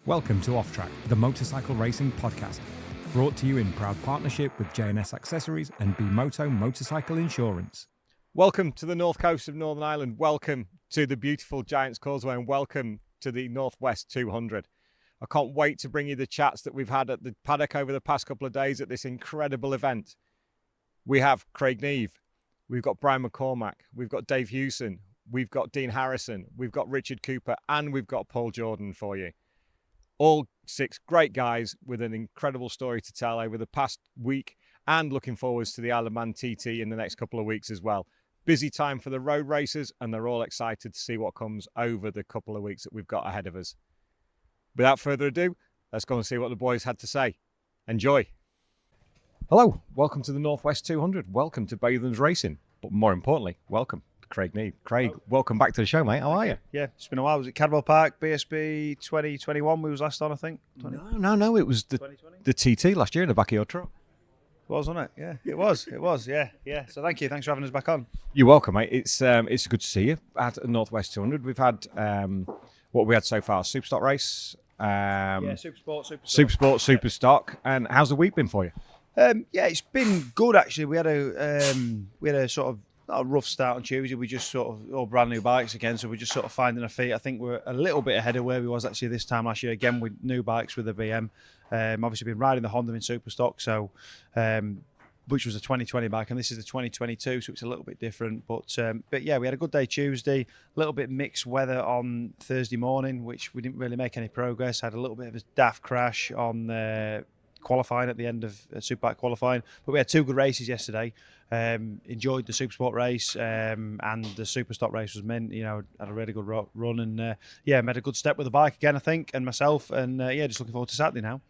Welcome to Off Track, the motorcycle racing podcast, brought to you in proud partnership with J&S Accessories and B-Moto Motorcycle Insurance. Welcome to the north coast of Northern Ireland. Welcome to the beautiful Giants Causeway and welcome to the Northwest 200. I can't wait to bring you the chats that we've had at the paddock over the past couple of days at this incredible event. We have Craig Neve, we've got Brian McCormack, we've got Dave Hewson, we've got Dean Harrison, we've got Richard Cooper, and we've got Paul Jordan for you. All six great guys with an incredible story to tell over the past week and looking forwards to the IOMTT in the next couple of weeks as well. Busy time for the road racers and they're all excited to see what comes over the couple of weeks that we've got ahead of us. Without further ado, let's go and see what the boys had to say. Enjoy. Hello, welcome to the Northwest 200. Welcome to Batham's Racing. But more importantly, welcome Craig Neve. Craig, welcome back to the show, mate. How are you? Yeah, it's been a while. Was it Cadwell Park, BSB 2021 we was last on, I think? No. It was the TT last year in the back of your truck. It was, wasn't it? Yeah, it was. Yeah. So thank you. Thanks for having us back on. You're welcome, mate. It's good to see you at Northwest 200. We've had what we had so far: Superstock race, Supersport, Superstock. And how's the week been for you? Yeah, it's been good actually. We had a sort of a rough start on Tuesday. We just sort of all brand new bikes again, so we're just sort of finding our feet. I think we're a little bit ahead of where we was actually this time last year. Again with new bikes with the VM. Obviously been riding the Honda in Superstock, so which was a 2020 bike, and this is the 2022, so it's a little bit different. But yeah, we had a good day Tuesday. A little bit mixed weather on Thursday morning, which we didn't really make any progress. Had a little bit of a daft crash on qualifying at the end of Superbike qualifying, but we had two good races yesterday. Enjoyed the Supersport race and the Superstock race was meant, had a really good run and made a good step with the bike again, I think, and myself, and just looking forward to Saturday now.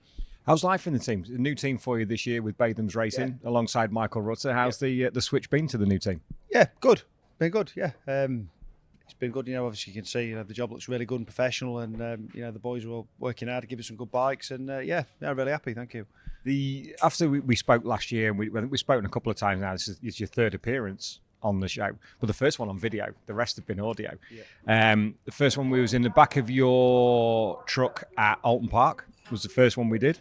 How's life in the team? A new team for you this year with Batham's Racing alongside Michael Rutter. How's the switch been to the new team? Yeah, good. Been good. Yeah. It's been good, obviously you can see, the job looks really good and professional, and, the boys were all working hard to give us some good bikes, and, I'm really happy, thank you. After we spoke last year, and we've spoken a couple of times now, this is your third appearance on the show, but the first one on video, the rest have been audio. Yeah. The first one we was in the back of your truck at Alton Park, was the first one we did.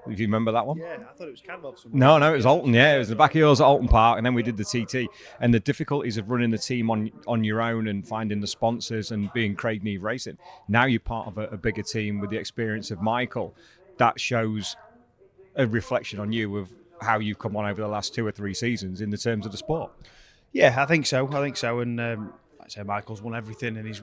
If you remember that one? Yeah, I thought it was Cadwell. No, it was Alton. Yeah, it was the back of yours at Alton Park, and then we did the TT. And the difficulties of running the team on your own and finding the sponsors and being Craig Neve Racing. Now you're part of a bigger team with the experience of Michael. That shows a reflection on you of how you've come on over the last 2 or 3 seasons in the terms of the sport. Yeah, I think so. And like I say, Michael's won everything and he's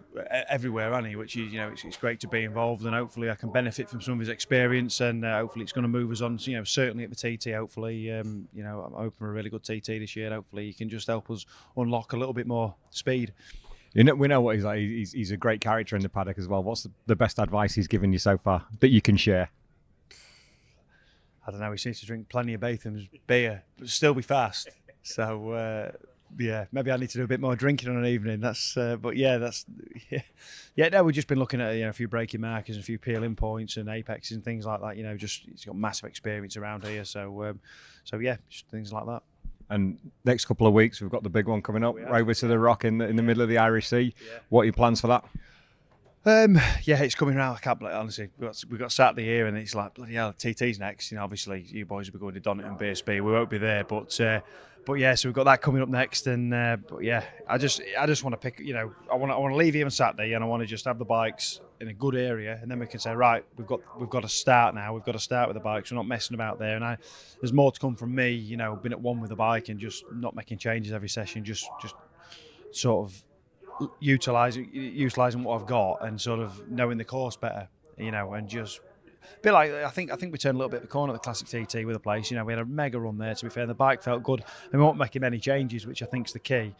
everywhere, hasn't he? Which is, it's great to be involved, and hopefully I can benefit from some of his experience, and hopefully it's going to move us on. Certainly at the TT. Hopefully, I'm hoping for a really good TT this year. And hopefully he can just help us unlock a little bit more speed. We know what he's like. He's a great character in the paddock as well. What's the best advice he's given you so far that you can share? I don't know. He seems to drink plenty of Batham's beer, but still be fast. So. Maybe I need to do a bit more drinking on an evening. No, we've just been looking at a few braking markers and a few peeling points and apexes and things like that. He's got massive experience around here, so just things like that. And next couple of weeks, we've got the big one coming up, over to the Rock in the middle of the Irish Sea. Yeah. What are your plans for that? It's coming around. I can't believe it, honestly. We've got Saturday here, and it's like bloody hell. TT's next. Obviously, you boys will be going to Donington and BSB. We won't be there, but yeah, so we've got that coming up next, and I just want to pick. I want to leave here on Saturday, and I want to just have the bikes in a good area, and then we can say, right, we've got to start now. We've got to start with the bikes. We're not messing about there, and there's more to come from me. Been at one with the bike and just not making changes every session, just sort of utilising what I've got and sort of knowing the course better, and just. A bit like I think we turned a little bit of a corner at the Classic TT with the place. We had a mega run there. To be fair, the bike felt good, and we weren't making any changes, which I think is the key.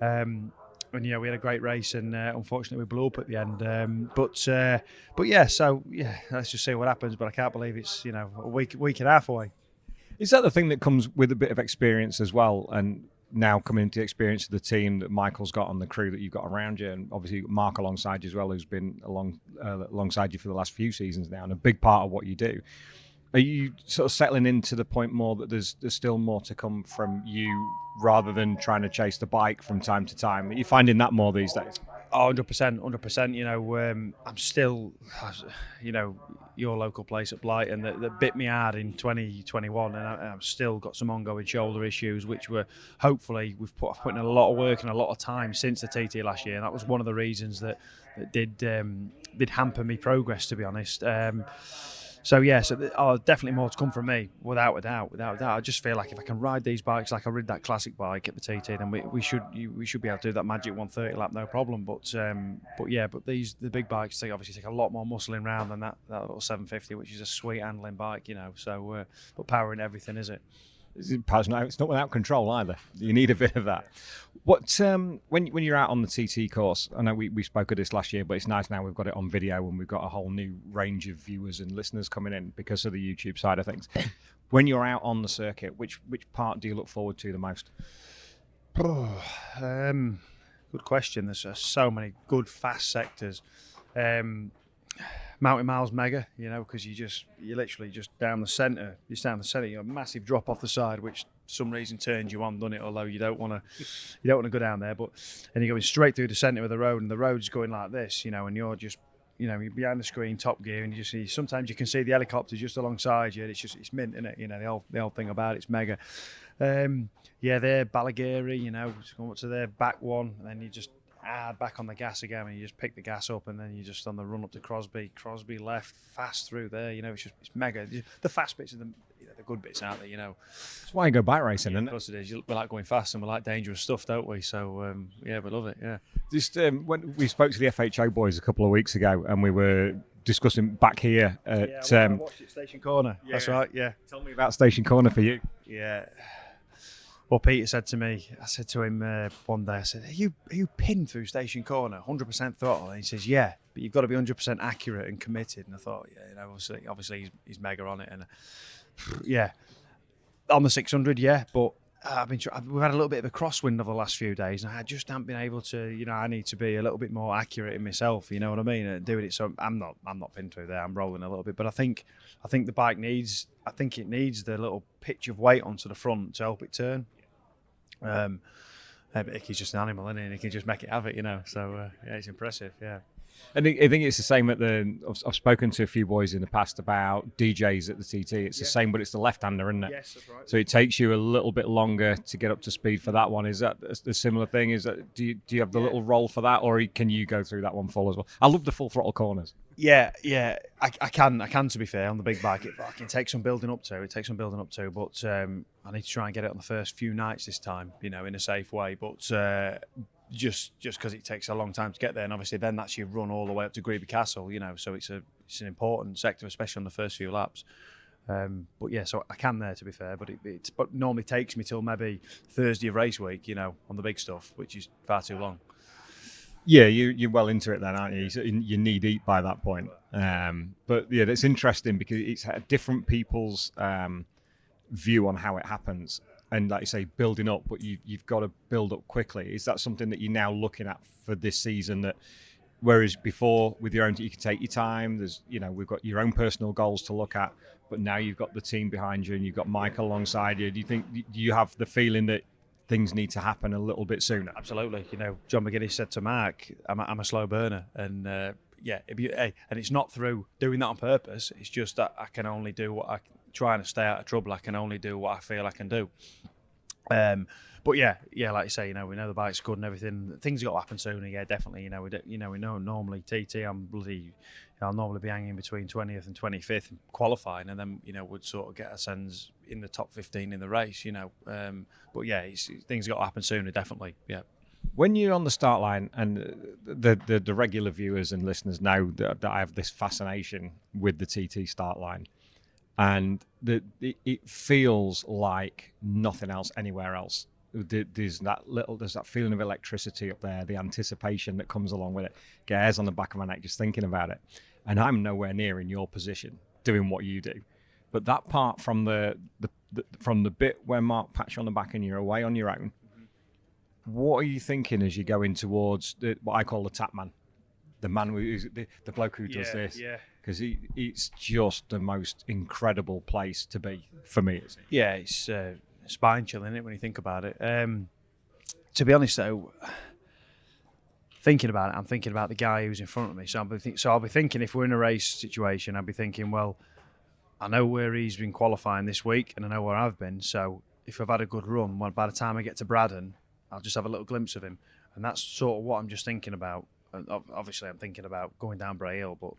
And we had a great race, and unfortunately we blew up at the end. Let's just see what happens. But I can't believe it's a week and a half away. Is that the thing that comes with a bit of experience as well, and now coming into the experience of the team that Michael's got on the crew that you've got around you, and obviously Mark alongside you as well, who's been alongside you for the last few seasons now, and a big part of what you do. Are you sort of settling into the point more that there's still more to come from you rather than trying to chase the bike from time to time? Are you finding that more these days? 100%, 100%. I'm still, your local place at Blighton that bit me hard in 2021, and I've still got some ongoing shoulder issues, which were hopefully I've put in a lot of work and a lot of time since the TT last year, and that was one of the reasons that did hamper me progress, to be honest. Definitely more to come from me, without a doubt. I just feel like if I can ride these bikes like I ride that classic bike at the TT, then we should be able to do that magic 130 lap, no problem. But the big bikes obviously take a lot more muscling round than that little 750, which is a sweet handling bike, So, but power in everything, is it? It's not without control either. You need a bit of that. What when you're out on the TT course, I know we spoke of this last year, but it's nice now we've got it on video and we've got a whole new range of viewers and listeners coming in because of the YouTube side of things. When you're out on the circuit, which part do you look forward to the most? Good question. There's so many good fast sectors. Mountain Miles mega, because you're literally just down the centre. You're down the centre. You have a massive drop off the side, which for some reason turns you on, doesn't it? Although you don't want to go down there, and you're going straight through the centre of the road, and the road's going like this, and you're just, you're behind the screen, top gear, and you just see. Sometimes you can see the helicopter just alongside you. It's mint, isn't it? The whole thing about it's mega. They're Ballagary, going up to their back one, and then you just back on the gas again, and you just pick the gas up, and then you're just on the run up to Crosby left, fast through there. It's mega. The fast bits are the good bits, aren't they? That's why you go bike racing, isn't it? Of course it is. We like going fast and we like dangerous stuff, don't we? So we love it. Yeah. Just when we spoke to the FHO boys a couple of weeks ago, and we were discussing back here at I watched it Station Corner. Yeah. That's right. Yeah. Tell me about Station Corner for you. Yeah. Well, Peter said to me, I said to him one day, I said, are you pinned through Station Corner, 100% throttle? And he says, yeah, but you've got to be 100% accurate and committed. And I thought, obviously he's mega on it. And on the 600, but we've had a little bit of a crosswind over the last few days, and I just haven't been able to, I need to be a little bit more accurate in myself, you know what I mean, and doing it. So I'm not pinned through there. I'm rolling a little bit, but I think the bike needs the little pitch of weight onto the front to help it turn. But Icky's just an animal, isn't he? And he can just make it have it, So it's impressive, yeah. And I think it's the same I've spoken to a few boys in the past about DJs at the TT. It's the same, but it's the left-hander, isn't it? Yes, that's right. So it takes you a little bit longer to get up to speed for that one. Is that a similar thing? Is that do you have the little roll for that, or can you go through that one full as well? I love the full throttle corners. Yeah, I can. To be fair, on the big bike, it takes some building up to. But I need to try and get it on the first few nights this time, in a safe way. But just because it takes a long time to get there, and obviously then that's your run all the way up to Greeby Castle, so it's an important sector, especially on the first few laps. So I can there, to be fair, but it normally takes me till maybe Thursday of race week, on the big stuff, which is far too long. Yeah, you're well into it then, aren't you? You're knee deep by that point. But yeah, it's interesting because it's different people's view on how it happens. And like you say, building up, but you've got to build up quickly. Is that something that you're now looking at for this season? That whereas before with your own, you can take your time. There's, we've got your own personal goals to look at, but now you've got the team behind you and you've got Michael alongside you. Do you have the feeling that things need to happen a little bit sooner? Absolutely. John McGuinness said to Mark, I'm a slow burner, and and it's not through doing that on purpose. It's just that I can only do what I trying to stay out of trouble. I can only do what I feel I can do. But like you say, we know the bike's good and everything. Things have got to happen sooner. Yeah, definitely. We know normally TT. I'll normally be hanging between 20th and 25th qualifying, and then would sort of get a sense in the top 15 in the race. Things have got to happen sooner. Definitely. Yeah. When you're on the start line, and the regular viewers and listeners know that I have this fascination with the TT start line. And it feels like nothing else anywhere else. There's that feeling of electricity up there, the anticipation that comes along with it. Get hairs on the back of my neck just thinking about it. And I'm nowhere near in your position doing what you do. But that part from the bit where Mark pats you on the back and you're away on your own, what are you thinking as you're going towards what I call the tap man? The man who's the bloke who does this. Yeah. Because it's just the most incredible place to be for me. Yeah, it's spine chilling, isn't it, when you think about it. To be honest, though, thinking about it, I'm thinking about the guy who's in front of me. So I'll be thinking, if we're in a race situation, I'll be thinking, well, I know where he's been qualifying this week, and I know where I've been. So if I've had a good run, well, by the time I get to Braddon, I'll just have a little glimpse of him. And that's sort of what I'm just thinking about. And obviously, I'm thinking about going down Bray Hill, but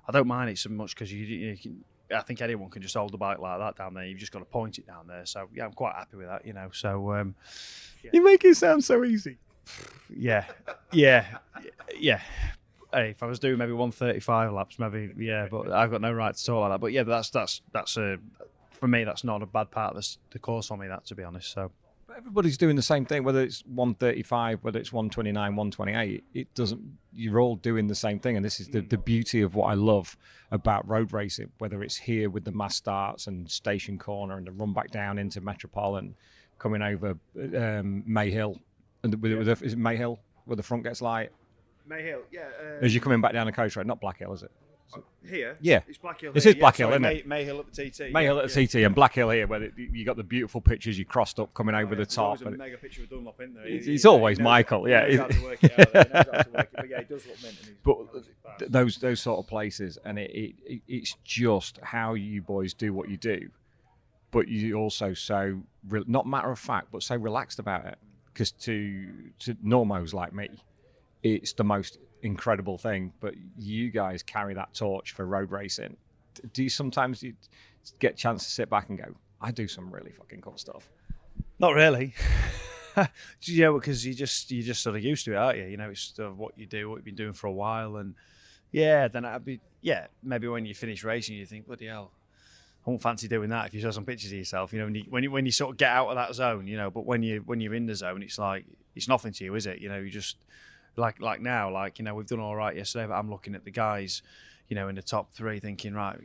I don't mind it so much because you can. I think anyone can just hold the bike like that down there. You've just got to point it down there. So yeah, I'm quite happy with that, So yeah. You make it sound so easy. Yeah. Hey, if I was doing maybe 135 laps, maybe but I've got no right to talk like that. But yeah, that's for me, that's not a bad part of the course for me. That, to be honest, so. But everybody's doing the same thing, whether it's 135, whether it's 129, 128. It doesn't. You're all doing the same thing, and this is the beauty of what I love about road racing. Whether it's here with the mass starts and Station Corner and the run back down into Metropole and coming over Mayhill, and is it Mayhill where the front gets light? Mayhill, yeah. As you're coming back down the coast road, not Black Hill, is it? Here? Yeah. It's Black Hill. This is Black Hill, isn't it? Mayhill at the TT. Mayhill at the TT and Black Hill here, where you got the beautiful pictures you crossed up coming over the top. There's a mega picture of Dunlop in there. He's always Michael, yeah. He knows how to work it out. He knows how to work it. But yeah, he does look mint. But those sort of places, and it's just how you boys do what you do, but you also so not matter of fact, but so relaxed about it. Because to normos like me, it's the most incredible thing. But you guys carry that torch for road racing. Do you sometimes get a chance to sit back and go, I do some really fucking cool stuff? Not really. Because you just sort of used to it, aren't you? It's sort of what you do, what you've been doing for a while, and then maybe when you finish racing, you think, bloody hell, I won't fancy doing that. If you show some pictures of yourself, when you sort of get out of that zone, but when you're in the zone, it's like it's nothing to you, is it? You just like now, we've done all right yesterday, but I'm looking at the guys, in the top three, thinking, right,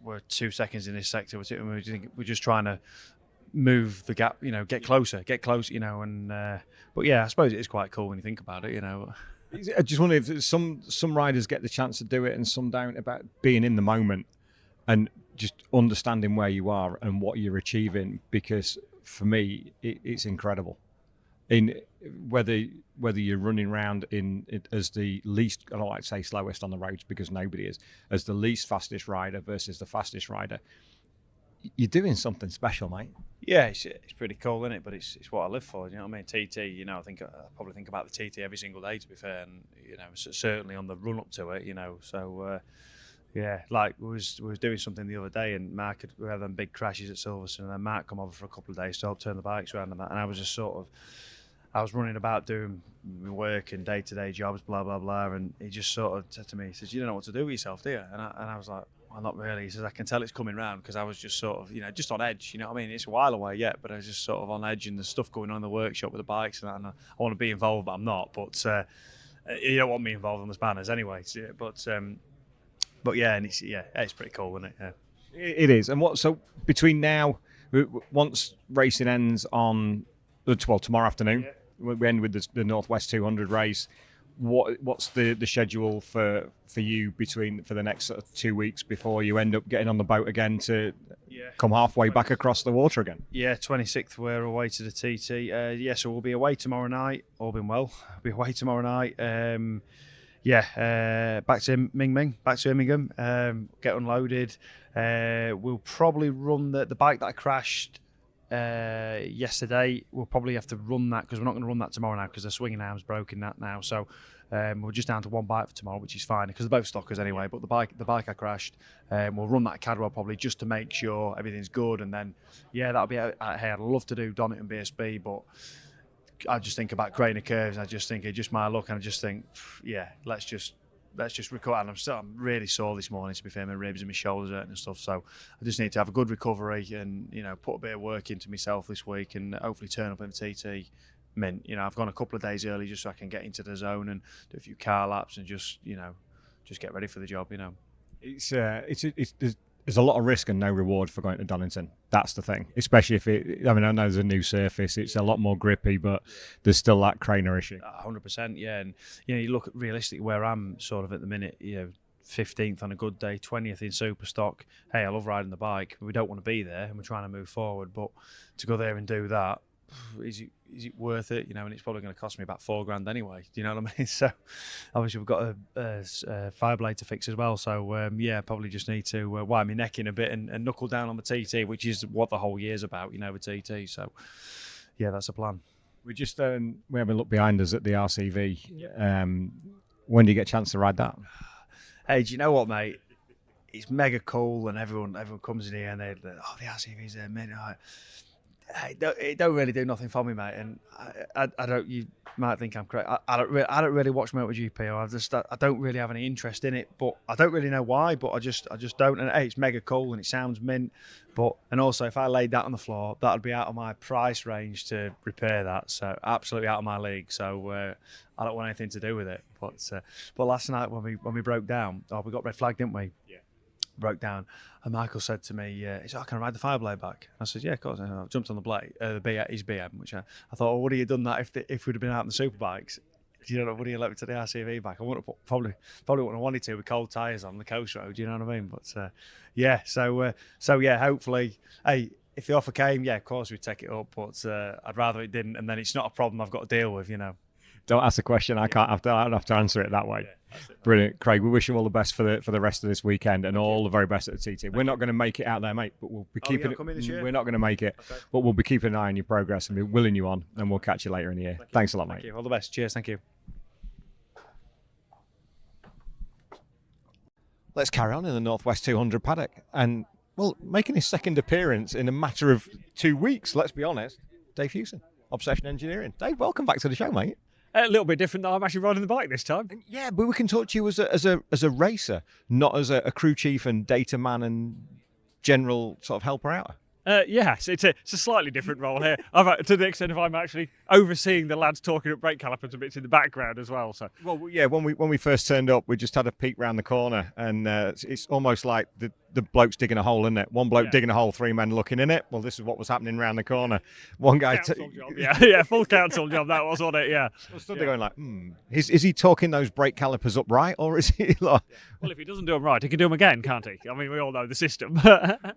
we're 2 seconds in this sector, we're just trying to move the gap, get closer, and but yeah, I suppose it is quite cool when you think about it, I just wonder if some riders get the chance to do it and some don't, about being in the moment and just understanding where you are and what you're achieving, because for me it's incredible. In whether you're running around in it as the least, I don't like to say slowest on the roads because nobody is, as the least fastest rider versus the fastest rider, you're doing something special, mate. Yeah, it's pretty cool, isn't it? But it's what I live for. You know what I mean? TT. I probably think about the TT every single day, to be fair, and certainly on the run up to it. So. Yeah, like we was doing something the other day, and we had them big crashes at Silverstone, and then Mark come over for a couple of days to help turn the bikes around and that, and I was just I was running about doing my work and day-to-day jobs, blah, blah, blah, and he just sort of said to me, he says, you don't know what to do with yourself, do you? And I was like, well, not really. He says, I can tell it's coming round, because I was just sort of, just on edge, you know what I mean? It's a while away yet, but I was just sort of on edge, and there's stuff going on in the workshop with the bikes, and I want to be involved, but I'm not. But you don't want me involved on the spanners anyway. But yeah, and it's pretty cool, isn't it? Yeah. It is. And so between now, once racing ends on tomorrow afternoon, we end with the Northwest 200 race. What's the schedule for you for the next 2 weeks before you end up getting on the boat again to come halfway back across the water again? Yeah, 26th we're away to the TT. So we'll be away tomorrow night. All been well. We'll be away tomorrow night. Back to back to Birmingham, get unloaded. We'll probably run the bike that I crashed yesterday. We'll probably have to run that, because we're not going to run that tomorrow now, because the swinging arm's broken that now. So we're just down to one bike for tomorrow, which is fine, because they're both stockers anyway. But the bike I crashed, we'll run that at Cadwell probably, just to make sure everything's good. And then that'll be hey, I'd love to do Donington and BSB, but I just think about Craner curves, and I just think it's just my luck, and I just think, let's just recover. And I'm really sore this morning, to be fair. My ribs and my shoulders hurting and stuff. So I just need to have a good recovery and put a bit of work into myself this week, and hopefully turn up in the TT mint. I've gone a couple of days early just so I can get into the zone and do a few car laps and just get ready for the job. There's a lot of risk and no reward for going to Donington. That's the thing. Especially if I know there's a new surface. It's a lot more grippy, but there's still that Craner issue. 100%, yeah. And, you look at realistically where I'm sort of at the minute, 15th on a good day, 20th in super stock. Hey, I love riding the bike, but we don't want to be there, and we're trying to move forward. But to go there and do that, is it worth it? And it's probably going to cost me about $4,000 anyway. Do you know what I mean? So obviously we've got a fire blade to fix as well. So probably just need to wind my neck in a bit and knuckle down on the TT, which is what the whole year's about, with TT. So yeah, that's a plan. We just we have a look behind us at the RCV. When do you get a chance to ride that? Hey, do you know what, mate? It's mega cool, and everyone comes in here and they're like, the RCV's there, man. It don't really do nothing for me, mate. And I don't. You might think I'm correct. I don't really watch MotoGP. I don't really have any interest in it, but I don't really know why. But I just don't. And hey, it's mega cool and it sounds mint. And also, if I laid that on the floor, that'd be out of my price range to repair that. So absolutely out of my league. So I don't want anything to do with it. But last night when we broke down, we got red flag, didn't we? Yeah. Broke down, and Michael said to me, he said, "Can I ride the Fireblade back?" I said, "Yeah, of course." And I jumped on the blade, his BM, which I thought, well, would he have done that if we'd have been out in the superbikes? Would he have let me to the RCV back? I wouldn't have, probably wouldn't have wanted to with cold tyres on the coast road. You know what I mean? But so hopefully, hey, if the offer came, yeah, of course we'd take it up. But I'd rather it didn't, and then it's not a problem I've got to deal with. Don't ask the question. I don't have to answer it that way. Yeah, brilliant, Craig. We wish you all the best for the rest of this weekend and all the very best at the TT. We're not going to make it out there, mate, but we'll be keeping it. We're not going to make it, but we'll be keeping an eye on your progress and be willing you on, and we'll catch you later in the year. Thanks a lot, mate. Thank you. All the best. Cheers. Thank you. Let's carry on in the Northwest 200 paddock, and making his second appearance in a matter of 2 weeks. Let's be honest, Dave Hewson, Obsession Engineering. Dave, welcome back to the show, mate. A little bit different. I'm actually riding the bike this time. Yeah, but we can talk to you as a racer, not as a crew chief and data man and general sort of helper out. Yes, it's a slightly different role here. To the extent of I'm actually overseeing the lads talking up brake calipers a bit in the background as well. So yeah, when we first turned up, we just had a peek round the corner, and it's almost like the bloke's digging a hole, isn't it? One bloke digging a hole, three men looking in it. Well, this is what was happening round the corner. One guy, full council job that was, wasn't it? Yeah. I stood there going like, is he talking those brake calipers up right, or is he like? Well, if he doesn't do them right, he can do them again, can't he? I mean, we all know the system.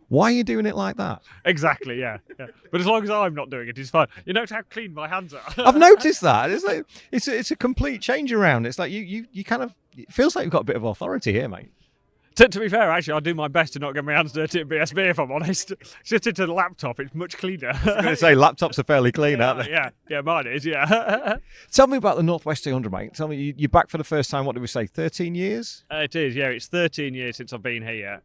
Why are you doing it like that? Exactly, yeah. But as long as I'm not doing it, it's fine. You notice how clean my hands are. I've noticed that. It's like it's a complete change around. It's like you kind of, it feels like you've got a bit of authority here, mate. To be fair, actually, I do my best to not get my hands dirty at BSB, if I'm honest. Just into the laptop, it's much cleaner. I was going to say, laptops are fairly clean, aren't they? Yeah, mine is, yeah. Tell me about the Northwest 200, mate. Tell me, you're back for the first time, what did we say, 13 years? It is, yeah. It's 13 years since I've been here.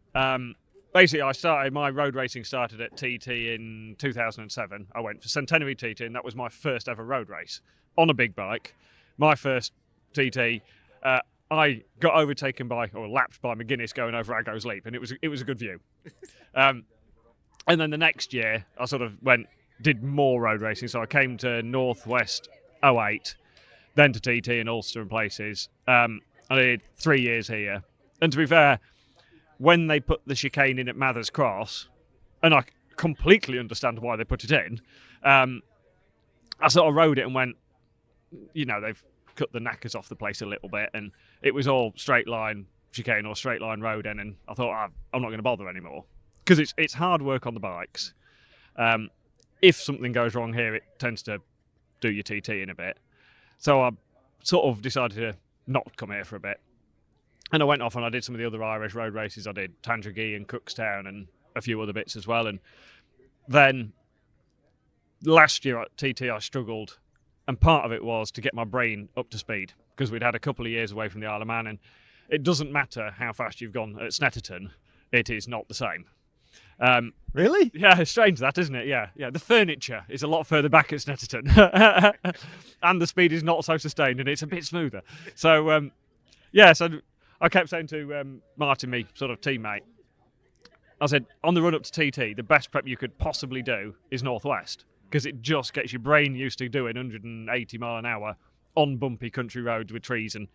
Basically, my road racing started at TT in 2007. I went for Centenary TT, and that was my first ever road race on a big bike. My first TT. I got overtaken lapped by McGuinness going over Aggo's Leap, and it was a good view. And then the next year, I sort of did more road racing. So I came to Northwest 08, then to TT and Ulster and places. I did 3 years here. And to be fair, when they put the chicane in at Mathers Cross, and I completely understand why they put it in, I sort of rode it and went, they've cut the knackers off the place a little bit, and it was all straight line chicane or straight line road, and I thought, I'm not going to bother anymore, because it's hard work on the bikes. If something goes wrong here, it tends to do your TT in a bit. So I sort of decided to not come here for a bit, and I went off and I did some of the other Irish road races. I did Tandragee and Cookstown and a few other bits as well. And then last year at TT I struggled, and part of it was to get my brain up to speed, because we'd had a couple of years away from the Isle of Man, and it doesn't matter how fast you've gone at Snetterton, it is not the same. Really? Yeah, it's strange that, isn't it? Yeah. The furniture is a lot further back at Snetterton, and the speed is not so sustained, and it's a bit smoother. So, so I kept saying to Martin, me sort of teammate, I said, on the run up to TT, the best prep you could possibly do is Northwest, because it just gets your brain used to doing 180 mile an hour on bumpy country roads with trees. And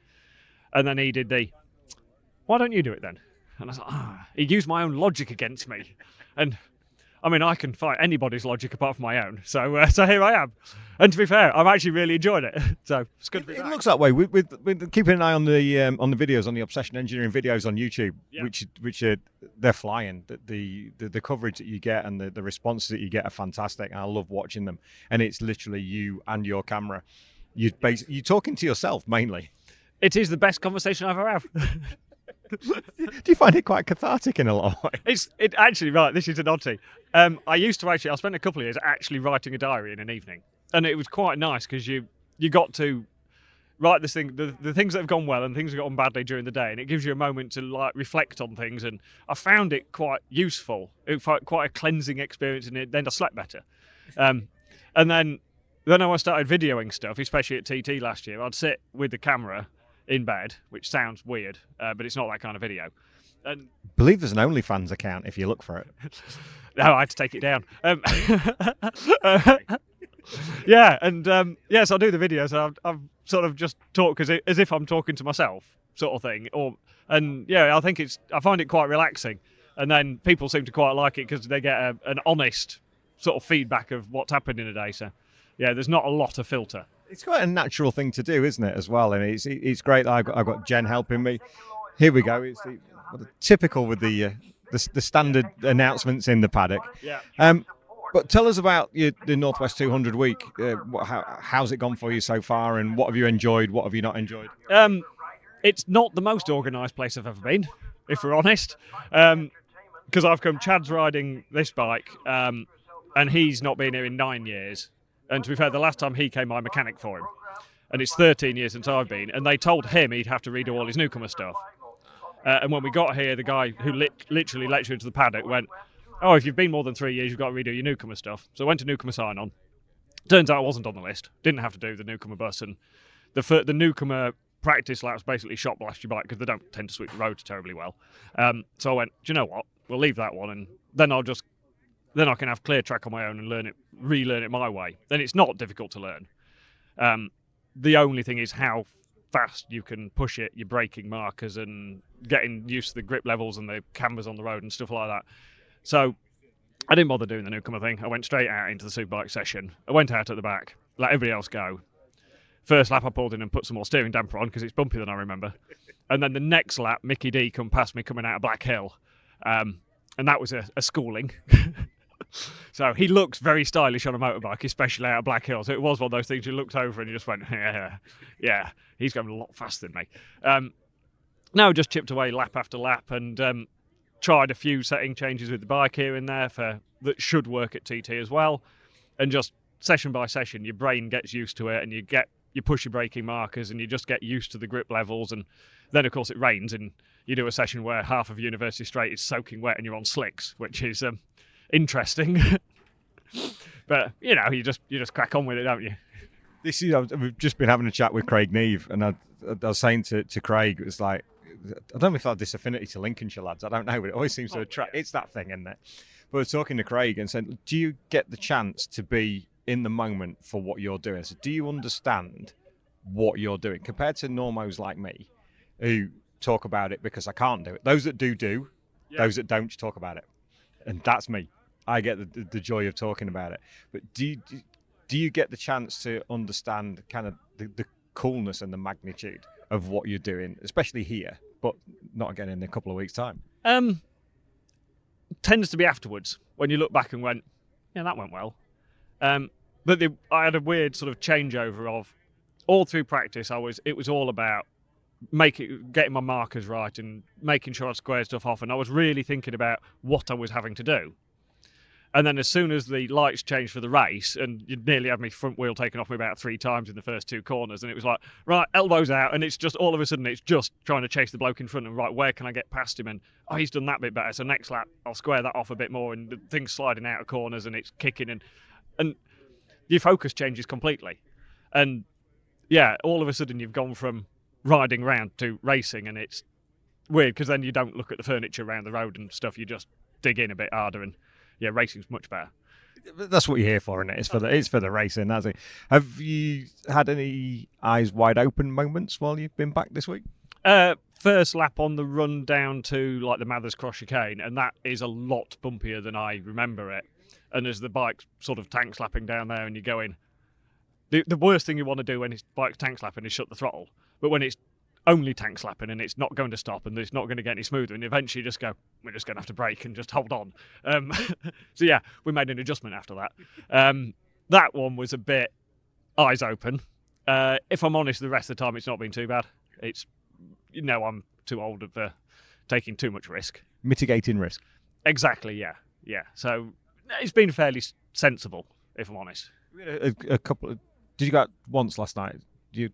then he did why don't you do it then? And I was like, he used my own logic against me. And I mean, I can fight anybody's logic apart from my own. So here I am. And to be fair, I'm actually really enjoying it. So it's good to be It back. looks that way. With keeping an eye on the videos, on the Obsession Engineering videos on YouTube, Yeah. which are they're flying. The coverage that you get and the responses that you get are fantastic. And I love watching them. And it's literally you and your camera. You're talking to yourself mainly. It is the best conversation I've ever had. Do you find it quite cathartic in a lot of ways? It actually, right, this is an oddity. I spent a couple of years actually writing a diary in an evening. And it was quite nice because you got to write this thing, the things that have gone well and things that have gone badly during the day. And it gives you a moment to like reflect on things. And I found it quite useful. It was quite a cleansing experience, and then I slept better. And then I started videoing stuff, especially at TT last year. I'd sit with the camera in bed, which sounds weird, but it's not that kind of video. And Believe there's an OnlyFans account if you look for it. no, I had to take it down. Yeah, and so I do the videos. And I've sort of just talk as if I'm talking to myself, sort of thing. I think I find it quite relaxing, and then people seem to quite like it because they get an honest sort of feedback of what's happened in a day. So, yeah, there's not a lot of filter. It's quite a natural thing to do, isn't it, as well? And it's great that I've got Jen helping me. Here we go. It's typical with the standard announcements in the paddock. Yeah. But tell us about the Northwest 200 week. How's it gone for you so far, and what have you enjoyed? What have you not enjoyed? It's not the most organised place I've ever been, if we're honest, because Chad's riding this bike, and he's not been here in 9 years. And to be fair, the last time he came, I mechanic for him. And it's 13 years since I've been. And they told him he'd have to redo all his newcomer stuff. And when we got here, the guy who literally let you into the paddock went, "Oh, if you've been more than 3 years, you've got to redo your newcomer stuff." So I went to newcomer sign-on. Turns out I wasn't on the list. Didn't have to do the newcomer bus. And the newcomer practice laps basically shot blast your bike because they don't tend to sweep the roads terribly well. So I went, do you know what? We'll leave that one. And then I can have clear track on my own and relearn it my way. Then it's not difficult to learn. The only thing is how fast you can push it, your braking markers, and getting used to the grip levels and the cambers on the road and stuff like that. So I didn't bother doing the newcomer thing. I went straight out into the superbike session. I went out at the back, let everybody else go. First lap I pulled in and put some more steering damper on because it's bumpier than I remember. And then the next lap, Mickey D come past me coming out of Black Hill. And that was a schooling. So he looks very stylish on a motorbike, especially out of Black Hill. So it was one of those things you looked over and you just went, yeah, he's going a lot faster than me. Now just chipped away lap after lap and tried a few setting changes with the bike here and there that should work at TT as well. And just session by session, your brain gets used to it and you push your braking markers and you just get used to the grip levels. And then, of course, it rains and you do a session where half of University Straight is soaking wet and you're on slicks, which is interesting. But, you just crack on with it, don't you? We've just been having a chat with Craig Neve, and I was saying to Craig, it was like, I don't know if I have this affinity to Lincolnshire lads, I don't know, but it always seems to attract, it's that thing, isn't it? But I was talking to Craig and said, do you get the chance to be in the moment for what you're doing? So do you understand what you're doing compared to normos like me who talk about it because I can't do it? Those that do, yeah. Those that don't talk about it. And that's me. I get the joy of talking about it. But do you get the chance to understand kind of the coolness and the magnitude of what you're doing, especially here, but not again in a couple of weeks' time? Tends to be afterwards when you look back and went, yeah, that went well. But I had a weird sort of changeover of all through practice. It was all about getting my markers right and making sure I squared stuff off, and I was really thinking about what I was having to do. And then as soon as the lights changed for the race, and you nearly had my front wheel taken off me about 3 times in the first 2 corners, and it was like, right, elbows out, and it's just all of a sudden it's just trying to chase the bloke in front and right, where can I get past him? And he's done that bit better, so next lap I'll square that off a bit more, and the thing's sliding out of corners and it's kicking, and your focus changes completely. And yeah, all of a sudden you've gone from riding round to racing, and it's weird because then you don't look at the furniture around the road and stuff, you just dig in a bit harder, and yeah, racing's much better. That's what you're here for, isn't it? It's for the racing, that's it. Have you had any eyes wide open moments while you've been back this week? first lap on the run down to like the Mathers Cross chicane, and that is a lot bumpier than I remember it. And as the bike's sort of tank slapping down there and you're going, the worst thing you want to do when it's bike's tank slapping is shut the throttle. But when it's only tank slapping and it's not going to stop and it's not going to get any smoother, and eventually you just go, we're just going to have to brake and just hold on. So yeah, we made an adjustment after that. That one was a bit eyes open. If I'm honest, the rest of the time it's not been too bad. It's, I'm too old for taking too much risk. Mitigating risk. Exactly, yeah. So it's been fairly sensible, if I'm honest. We had a couple of... Did you go out once last night? Did you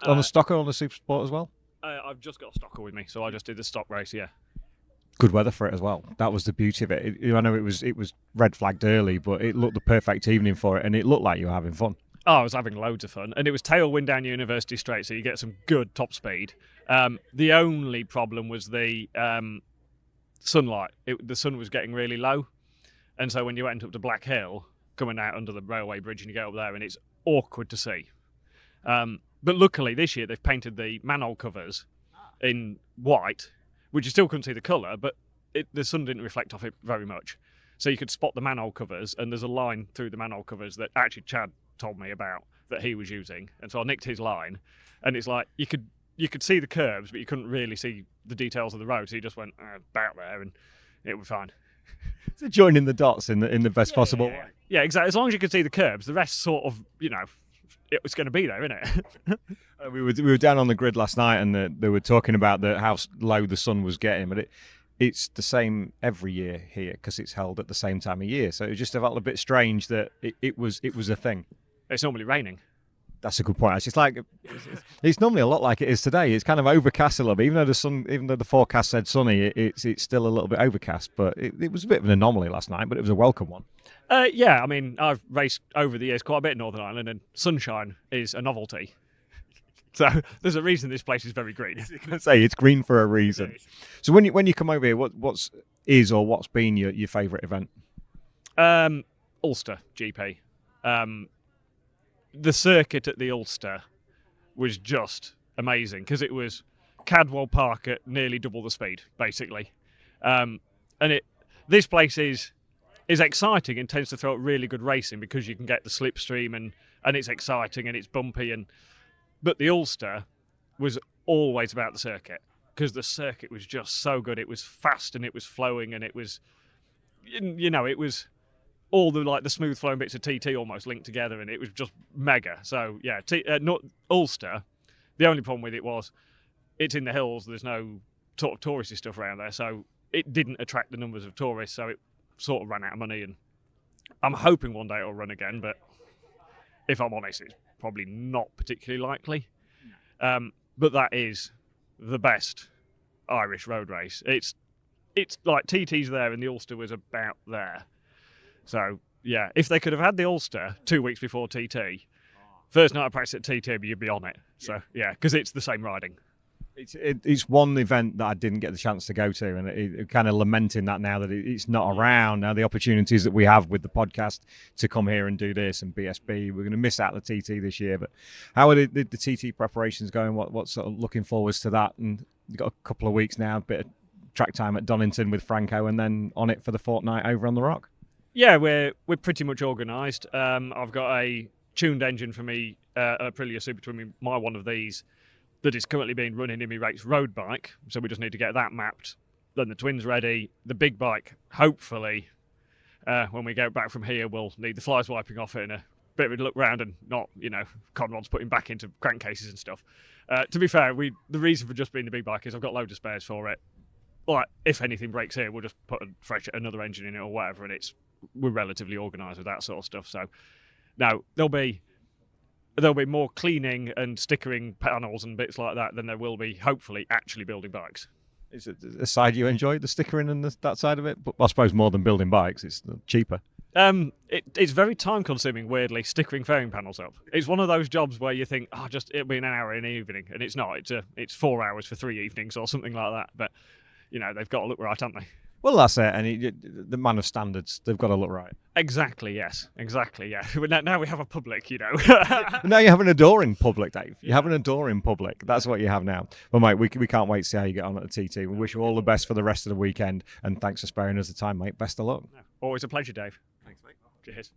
on a stocker, on a super sport as well? I've just got a stocker with me, so I just did the stock race, yeah. Good weather for it as well. That was the beauty of it. I know it was red flagged early, but it looked the perfect evening for it, and it looked like you were having fun. Oh, I was having loads of fun, and it was tailwind down University Straight, so you get some good top speed. The only problem was the sunlight. The sun was getting really low, and so when you went up to Black Hill, coming out under the railway bridge, and you get up there, and it's awkward to see. But luckily this year they've painted the manhole covers in white, which you still couldn't see the colour, but the sun didn't reflect off it very much. So you could spot the manhole covers, and there's a line through the manhole covers that actually Chad told me about that he was using, and so I nicked his line, and it's like you could see the curves, but you couldn't really see the details of the road, so you just went about there, and it was fine. So joining the dots in the best possible way. Yeah, exactly. As long as you could see the curbs, the rest sort of, it was going to be there, isn't it? We were down on the grid last night, and they were talking about how low the sun was getting, but it's the same every year here because it's held at the same time of year. So it just felt a bit strange that it was a thing. It's normally raining. That's a good point. It's like it's normally a lot like it is today. It's kind of overcast a little bit, even though the forecast said sunny. It's still a little bit overcast, but it was a bit of an anomaly last night. But it was a welcome one. Yeah, I mean, I've raced over the years quite a bit in Northern Ireland, and sunshine is a novelty. So there's a reason this place is very green. I say it's green for a reason. So when you come over here, what's been your favourite event? Ulster GP. The circuit at the Ulster was just amazing because it was Cadwell Park at nearly double the speed, basically. And this place is exciting and tends to throw out really good racing because you can get the slipstream and it's exciting and it's bumpy. But the Ulster was always about the circuit because the circuit was just so good. It was fast and it was flowing and it was, it was all the smooth flowing bits of TT almost linked together, and it was just mega. So yeah, not Ulster. The only problem with it was it's in the hills. There's no sort of touristy stuff around there, so it didn't attract the numbers of tourists. So it sort of ran out of money, and I'm hoping one day it'll run again. But if I'm honest, it's probably not particularly likely. But that is the best Irish road race. It's like TT's there, and the Ulster was about there. So, yeah, if they could have had the Ulster 2 weeks before TT, first night of practice at TT, you'd be on it. So, yeah, because it's the same riding. It's one event that I didn't get the chance to go to, and it kind of lamenting that now that it's not around. Now the opportunities that we have with the podcast to come here and do this and BSB, we're going to miss out the TT this year. But how are the TT preparations going? What's sort of looking forwards to that? And you've got a couple of weeks now, a bit of track time at Donington with Franco, and then on it for the fortnight over on the Rock. Yeah, we're pretty much organised. I've got a tuned engine for me, Aprilia Super Twin, my one of these, that is currently being run in my race road bike. So we just need to get that mapped. Then the twin's ready. The big bike, hopefully, when we go back from here, we'll need the flies wiping off it and a bit of a look round and not, conrods putting back into crankcases and stuff. To be fair, the reason for just being the big bike is I've got loads of spares for it. Like, if anything breaks here, we'll just put another engine in it or whatever, and we're relatively organised with that sort of stuff. So, no, there'll be more cleaning and stickering panels and bits like that than there will be, hopefully, actually building bikes. Is it a side you enjoy, the stickering and that side of it? But I suppose more than building bikes, it's cheaper. It's very time-consuming, weirdly, stickering fairing panels up. It's one of those jobs where you think, it'll be an hour in the evening, and it's not. It's 4 hours for 3 evenings or something like that. But, they've got to look right, haven't they? Well, that's it. And the man of standards, they've got to look right. Exactly, yes. Exactly, yeah. Now we have a public, you know. Now you have an adoring public, Dave. You have an adoring public. That's what you have now. Well, mate, we can't wait to see how you get on at the TT. We wish you all the best for the rest of the weekend. And thanks for sparing us the time, mate. Best of luck. Always a pleasure, Dave. Thanks, mate. Cheers.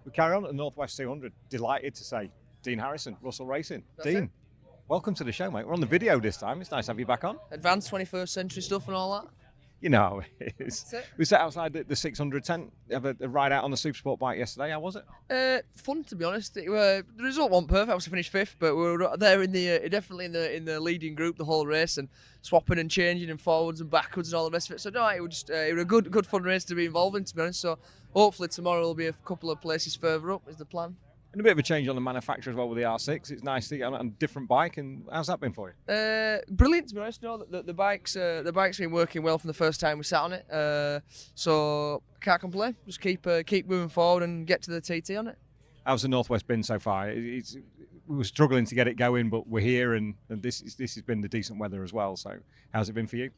We carry on at the Northwest 200. Delighted to say Dean Harrison, Russell Racing. Dean, welcome to the show, mate. We're on the video this time. It's nice to have you back on. Advanced 21st century stuff and all that. You know how it is. That's it. We sat outside the 600 tent, have a ride out on the Supersport bike yesterday. How was it? Fun, to be honest. The result wasn't perfect. I was finished fifth, but we were there in the definitely in the leading group the whole race and swapping and changing and forwards and backwards and all the rest of it. So no, it was a good fun race to be involved in, to be honest. So hopefully tomorrow will be a couple of places further up is the plan. And a bit of a change on the manufacturer as well with the R6. It's nice to get on a different bike. And how's that been for you? Brilliant, to be honest. No, the bike's been working well from the first time we sat on it. So can't complain. Just keep moving forward and get to the TT on it. How's the Northwest been so far? We were struggling to get it going, but we're here, and this has been the decent weather as well. So how's it been for you?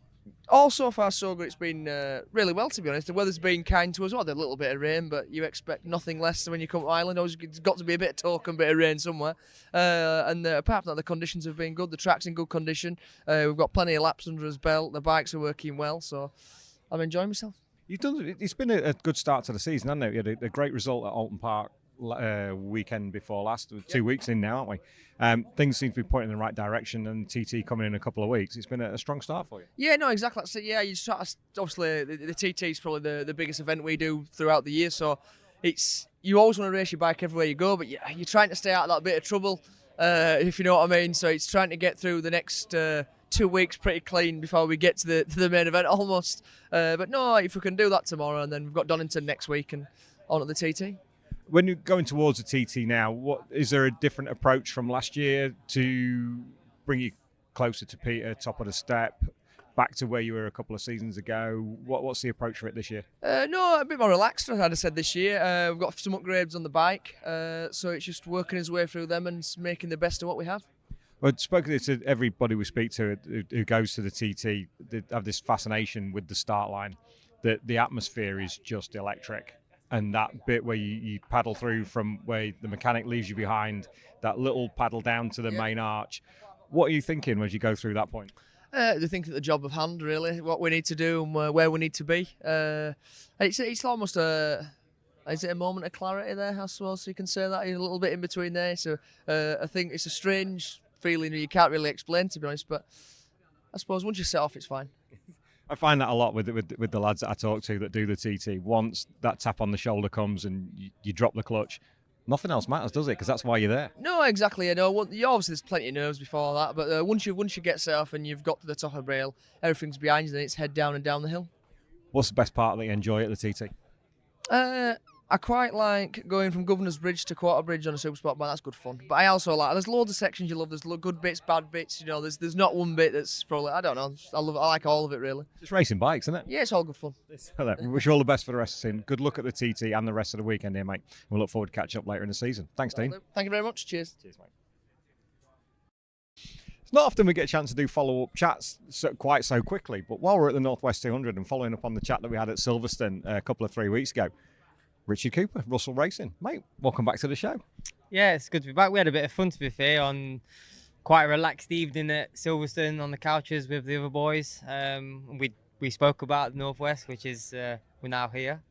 All so far so good. It's been really well, to be honest. The weather's been kind to us. Well, a little bit of rain, but you expect nothing less when you come to Ireland. It's got to be a bit of talk and a bit of rain somewhere. And apart from that, the conditions have been good. The track's in good condition. We've got plenty of laps under us belt. The bikes are working well, so I'm enjoying myself. It's been a good start to the season, hasn't it? You had a great result at Alton Park weekend before last. 2 weeks in now, aren't we? Things seem to be pointing in the right direction, and TT coming in a couple of weeks. It's been a strong start for you. Yeah, no, exactly. That's it. Yeah, you sort of, obviously the TT is probably the biggest event we do throughout the year. So you always want to race your bike everywhere you go, but you're trying to stay out of that bit of trouble, if you know what I mean. So it's trying to get through the next 2 weeks pretty clean before we get to the main event almost. But no, if we can do that tomorrow, and then we've got Donington next week and on at the TT. When you're going towards the TT now, what is there a different approach from last year to bring you closer to Peter, top of the step, back to where you were a couple of seasons ago? What's the approach for it this year? No, a bit more relaxed, as I said, this year. We've got some upgrades on the bike, so it's just working his way through them and making the best of what we have. Well, I've spoken to everybody we speak to who goes to the TT. They have this fascination with the start line, that the atmosphere is just electric. And that bit where you paddle through from where the mechanic leaves you behind, that little paddle down to the main arch. What are you thinking as you go through that point? They think that the job of hand, really, what we need to do and where we need to be. It's almost is it a moment of clarity there, I suppose you can say that, a little bit in between there. So I think it's a strange feeling you can't really explain, to be honest, but I suppose once you set off, it's fine. I find that a lot with the lads that I talk to that do the TT. Once that tap on the shoulder comes and you drop the clutch, nothing else matters, does it? Because that's why you're there. No, exactly. Obviously there's plenty of nerves before that, but once you get set off and you've got to the top of the rail, everything's behind you, then it's head down and down the hill. What's the best part that you enjoy at the TT? I quite like going from Governor's Bridge to Quarter Bridge on a Supersport bike. That's good fun. But I also like, there's loads of sections you love. There's good bits, bad bits. There's not one bit that's probably, I don't know. I like all of it, really. It's racing bikes, isn't it? Yeah, it's all good fun. We wish you all the best for the rest of the season. Good luck at the TT and the rest of the weekend here, mate. We'll look forward to catching up later in the season. Thanks, Dean. Thank you very much. Cheers. Cheers, mate. It's not often we get a chance to do follow-up chats quite so quickly, but while we're at the Northwest 200 and following up on the chat that we had at Silverstone a couple of 3 weeks ago, Richard Cooper, Russell Racing. Mate, welcome back to the show. Yeah, it's good to be back. We had a bit of fun, to be fair, on quite a relaxed evening at Silverstone on the couches with the other boys. We spoke about the Northwest, which is we're now here.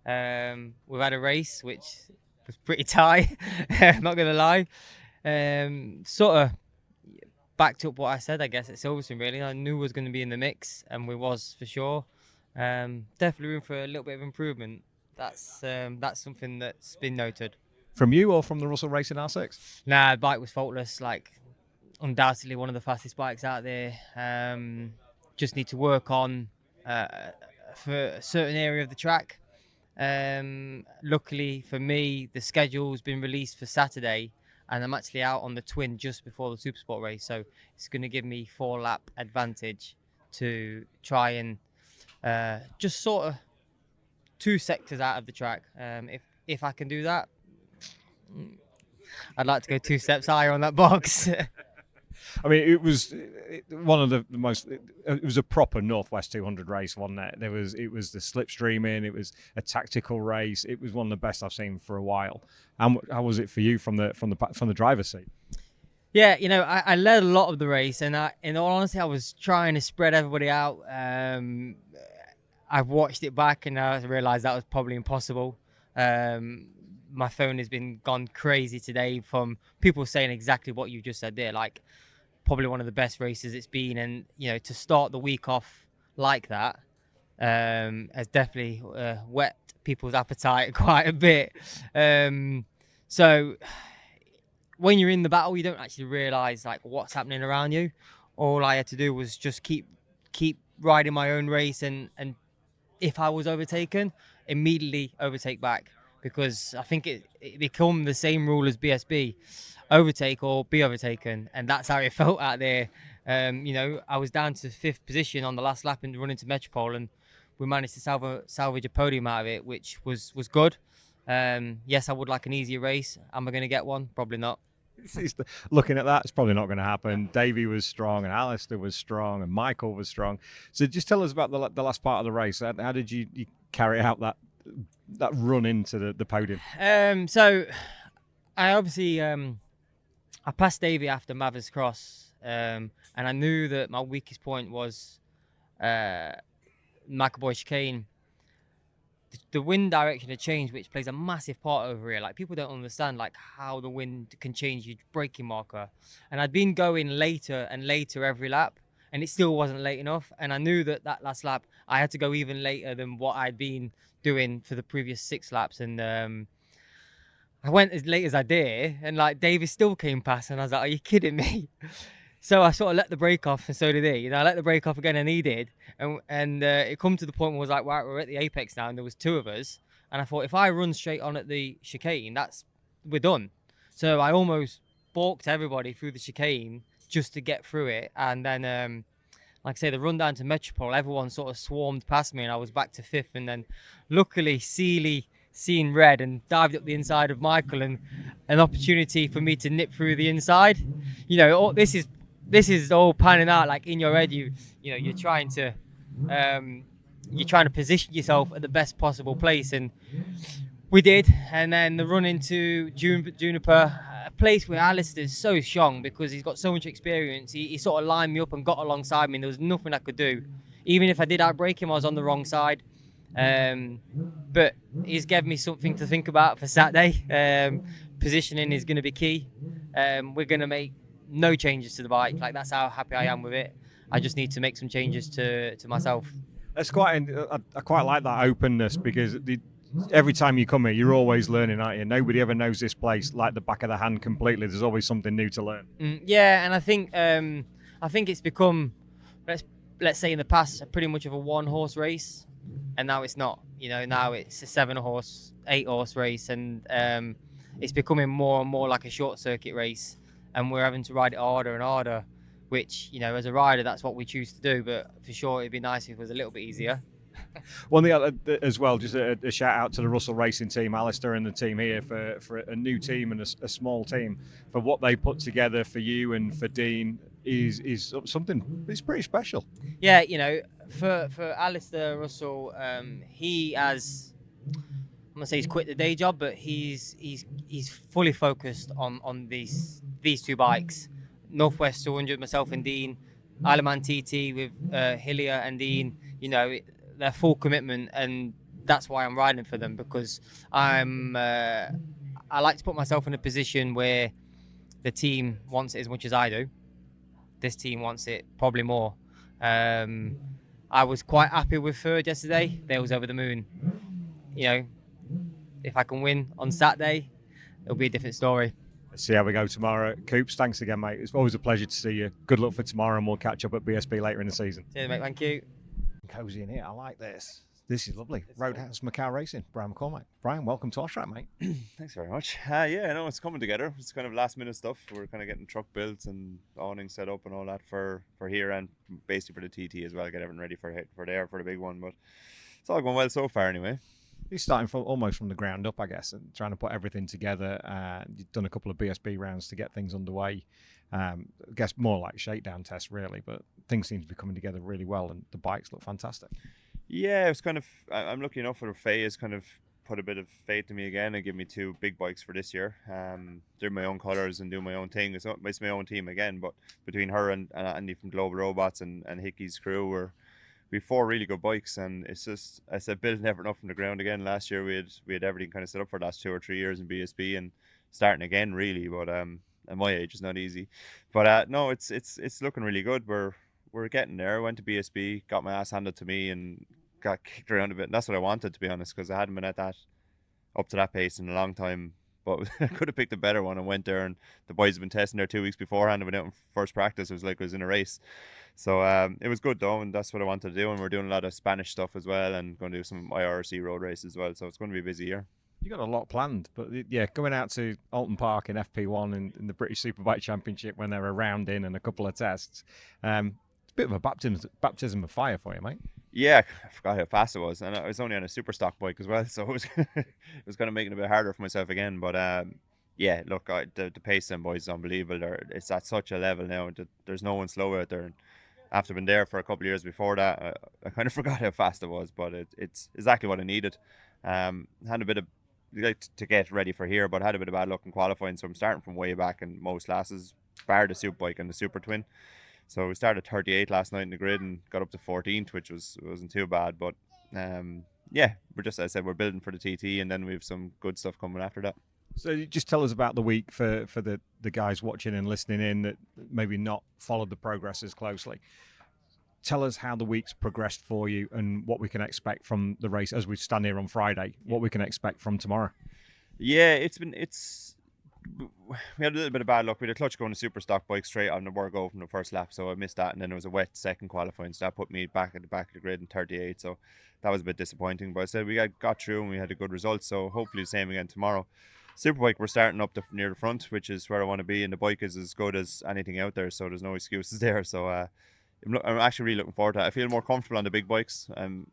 We've had a race, which was pretty tight, not going to lie. Sort of backed up what I said, I guess, at Silverstone, really. I knew we was going to be in the mix, and we was for sure. Definitely room for a little bit of improvement. That's something that's been noted. From you or from the Russell Racing R6? Nah, the bike was faultless. Like, undoubtedly one of the fastest bikes out there. Just need to work on for a certain area of the track. Luckily for me, the schedule's been released for Saturday, and I'm actually out on the twin just before the Supersport race. So it's going to give me 4-lap advantage to try and just sort of 2 sectors out of the track. If I can do that, I'd like to go 2 steps higher on that box. I mean, it was one of the most. It was a proper Northwest 200 race, wasn't it? It was the slipstreaming. It was a tactical race. It was one of the best I've seen for a while. And how was it for you from the driver's seat? Yeah, I led a lot of the race, and in all honesty, I was trying to spread everybody out. I've watched it back, and I realised that was probably impossible. My phone has gone crazy today from people saying exactly what you just said there, like probably one of the best races it's been. And, to start the week off like that has definitely whet people's appetite quite a bit. So when you're in the battle, you don't actually realise like what's happening around you. All I had to do was just keep riding my own race, and if I was overtaken, immediately overtake back. Because I think it become the same rule as BSB, overtake or be overtaken, and that's how it felt out there. I was down to 5th position on the last lap and running to Metropole, and we managed to salvage a podium out of it, which was good. Yes, I would like an easier race. Am I going to get one? Probably not. Looking at that, it's probably not going to happen. Davey was strong, and Alistair was strong, and Michael was strong. So just tell us about the last part of the race. How did you carry out that run into the podium? So I obviously I passed Davey after Mathers Cross, and I knew that my weakest point was McAvoy chicane. The wind direction had changed, which plays a massive part over here. Like, people don't understand like how the wind can change your braking marker. And I'd been going later and later every lap, and it still wasn't late enough. And I knew that last lap I had to go even later than what I'd been doing for the previous 6 laps. And I went as late as I dare, and like Davis still came past, and I was like, are you kidding me? So I sort of let the brake off, and so did he. I let the brake off again, and he did. And it come to the point where I was like, right, we're at the apex now, and there was 2 of us. And I thought, if I run straight on at the chicane, we're done. So I almost balked everybody through the chicane just to get through it. And then, like I say, the run down to Metropole, everyone sort of swarmed past me, and I was back to 5th. And then luckily, Seeley seen red and dived up the inside of Michael, and an opportunity for me to nip through the inside. This is all panning out like in your head. You're trying to position yourself at the best possible place, and we did. And then the run into Juniper, a place where Alistair's so strong because he's got so much experience. He sort of lined me up and got alongside me, and there was nothing I could do. Even if I did outbrake him, I was on the wrong side. But he's given me something to think about for Saturday. Positioning is going to be key. We're going to make no changes to the bike. Like, that's how happy I am with it. I just need to make some changes to myself. That's I quite like that openness, because every time you come here, you're always learning, aren't you? Nobody ever knows this place like the back of the hand completely. There's always something new to learn. Yeah, and I think it's become, let's say in the past, pretty much of a 1-horse race, and now it's not. Now it's a 7-horse, 8-horse race, and it's becoming more and more like a short circuit race. And we're having to ride it harder and harder, which, as a rider, that's what we choose to do. But for sure, it'd be nice if it was a little bit easier. One thing as well, just a shout out to the Russell Racing team, Alistair and the team here, for a new team and a small team, for what they put together for you and for Dean is something. It's pretty special. Yeah, for Alistair Russell, he has, I'm gonna say he's quit the day job, but he's fully focused on these 2 bikes, Northwest 200, myself and Dean, IOMTT with Hillier and Dean. Their full commitment, and that's why I'm riding for them, because I like to put myself in a position where the team wants it as much as I do. This team wants it probably more. I was quite happy with 3rd yesterday. They was over the moon. If I can win on Saturday, it'll be a different story. Let's see how we go tomorrow. Coops, thanks again, mate. It's always a pleasure to see you. Good luck for tomorrow, and we'll catch up at BSB later in the season. Cheers, mate. Thank you. Cozy in here. I like this. This is lovely. Roadhouse Macau Racing. Brian McCormack. Brian, welcome to our track, mate. Thanks very much. It's coming together. It's kind of last minute stuff. We're kind of getting truck built and awning set up and all that for here, and basically for the TT as well. Get everything ready for the big one. But it's all going well so far anyway. You're starting from almost from the ground up, I guess, and trying to put everything together. You've done a couple of BSB rounds to get things underway. I guess more like shakedown tests, really, but things seem to be coming together really well, and the bikes look fantastic. Yeah, it was kind of. I'm lucky enough for Faye has kind of put a bit of faith in me again and give me 2 big bikes for this year. Doing my own colours and doing my own thing. It's my own team again, but between her and Andy from Global Robots and Hickey's crew, we 4 really good bikes, and it's just, I said, building everything up from the ground again. Last year we had everything kind of set up for the last 2 or 3 years in BSB, and starting again really. But at my age, it's not easy. But no, it's looking really good. We're getting there. I went to BSB, got my ass handed to me, and got kicked around a bit. And that's what I wanted, to be honest, because I hadn't been at that up to that pace in a long time. But I could have picked a better one and went there, and the boys have been testing there 2 weeks beforehand. I went out in first practice. It was like I was in a race. So it was good though, and that's what I wanted to do. And we're doing a lot of Spanish stuff as well, and going to do some IRC road races as well. So it's going to be a busy year. You got a lot planned, but yeah, going out to Alton Park in FP1 in the British Superbike Championship when they're a round in and a couple of tests, it's a bit of a baptism of fire for you, mate. Yeah, I forgot how fast it was, and I was only on a super stock bike as well, so it was it was kind of making it a bit harder for myself again. But yeah, look, the pace of them boys is unbelievable. It's at such a level now that there's no one slow out there. And after being there for a couple of years before that, I kind of forgot how fast it was, but it's exactly what I needed. Had a bit of to get ready for here, but had a bit of bad luck in qualifying, so I'm starting from way back in most classes, bar the Super Bike and the Super Twin. So we started 38 last night in the grid and got up to 14th, which wasn't too bad. But yeah, as I said, we're building for the TT, and then we have some good stuff coming after that. So just tell us about the week for the guys watching and listening in that maybe not followed the progress as closely. Tell us how the week's progressed for you and what we can expect from the race as we stand here on Friday, what we can expect from tomorrow. Yeah, we had a little bit of bad luck. We had a clutch going to super stock bike straight on the go from the first lap, so I missed that, and then it was a wet second qualifying, so that put me back at the back of the grid in 38, so that was a bit disappointing. But I said we got through and we had a good result, so hopefully the same again tomorrow. Superbike, we're starting up near the front, which is where I want to be, and the bike is as good as anything out there, so there's no excuses there. So I'm actually really looking forward to it. I feel more comfortable on the big bikes. I'm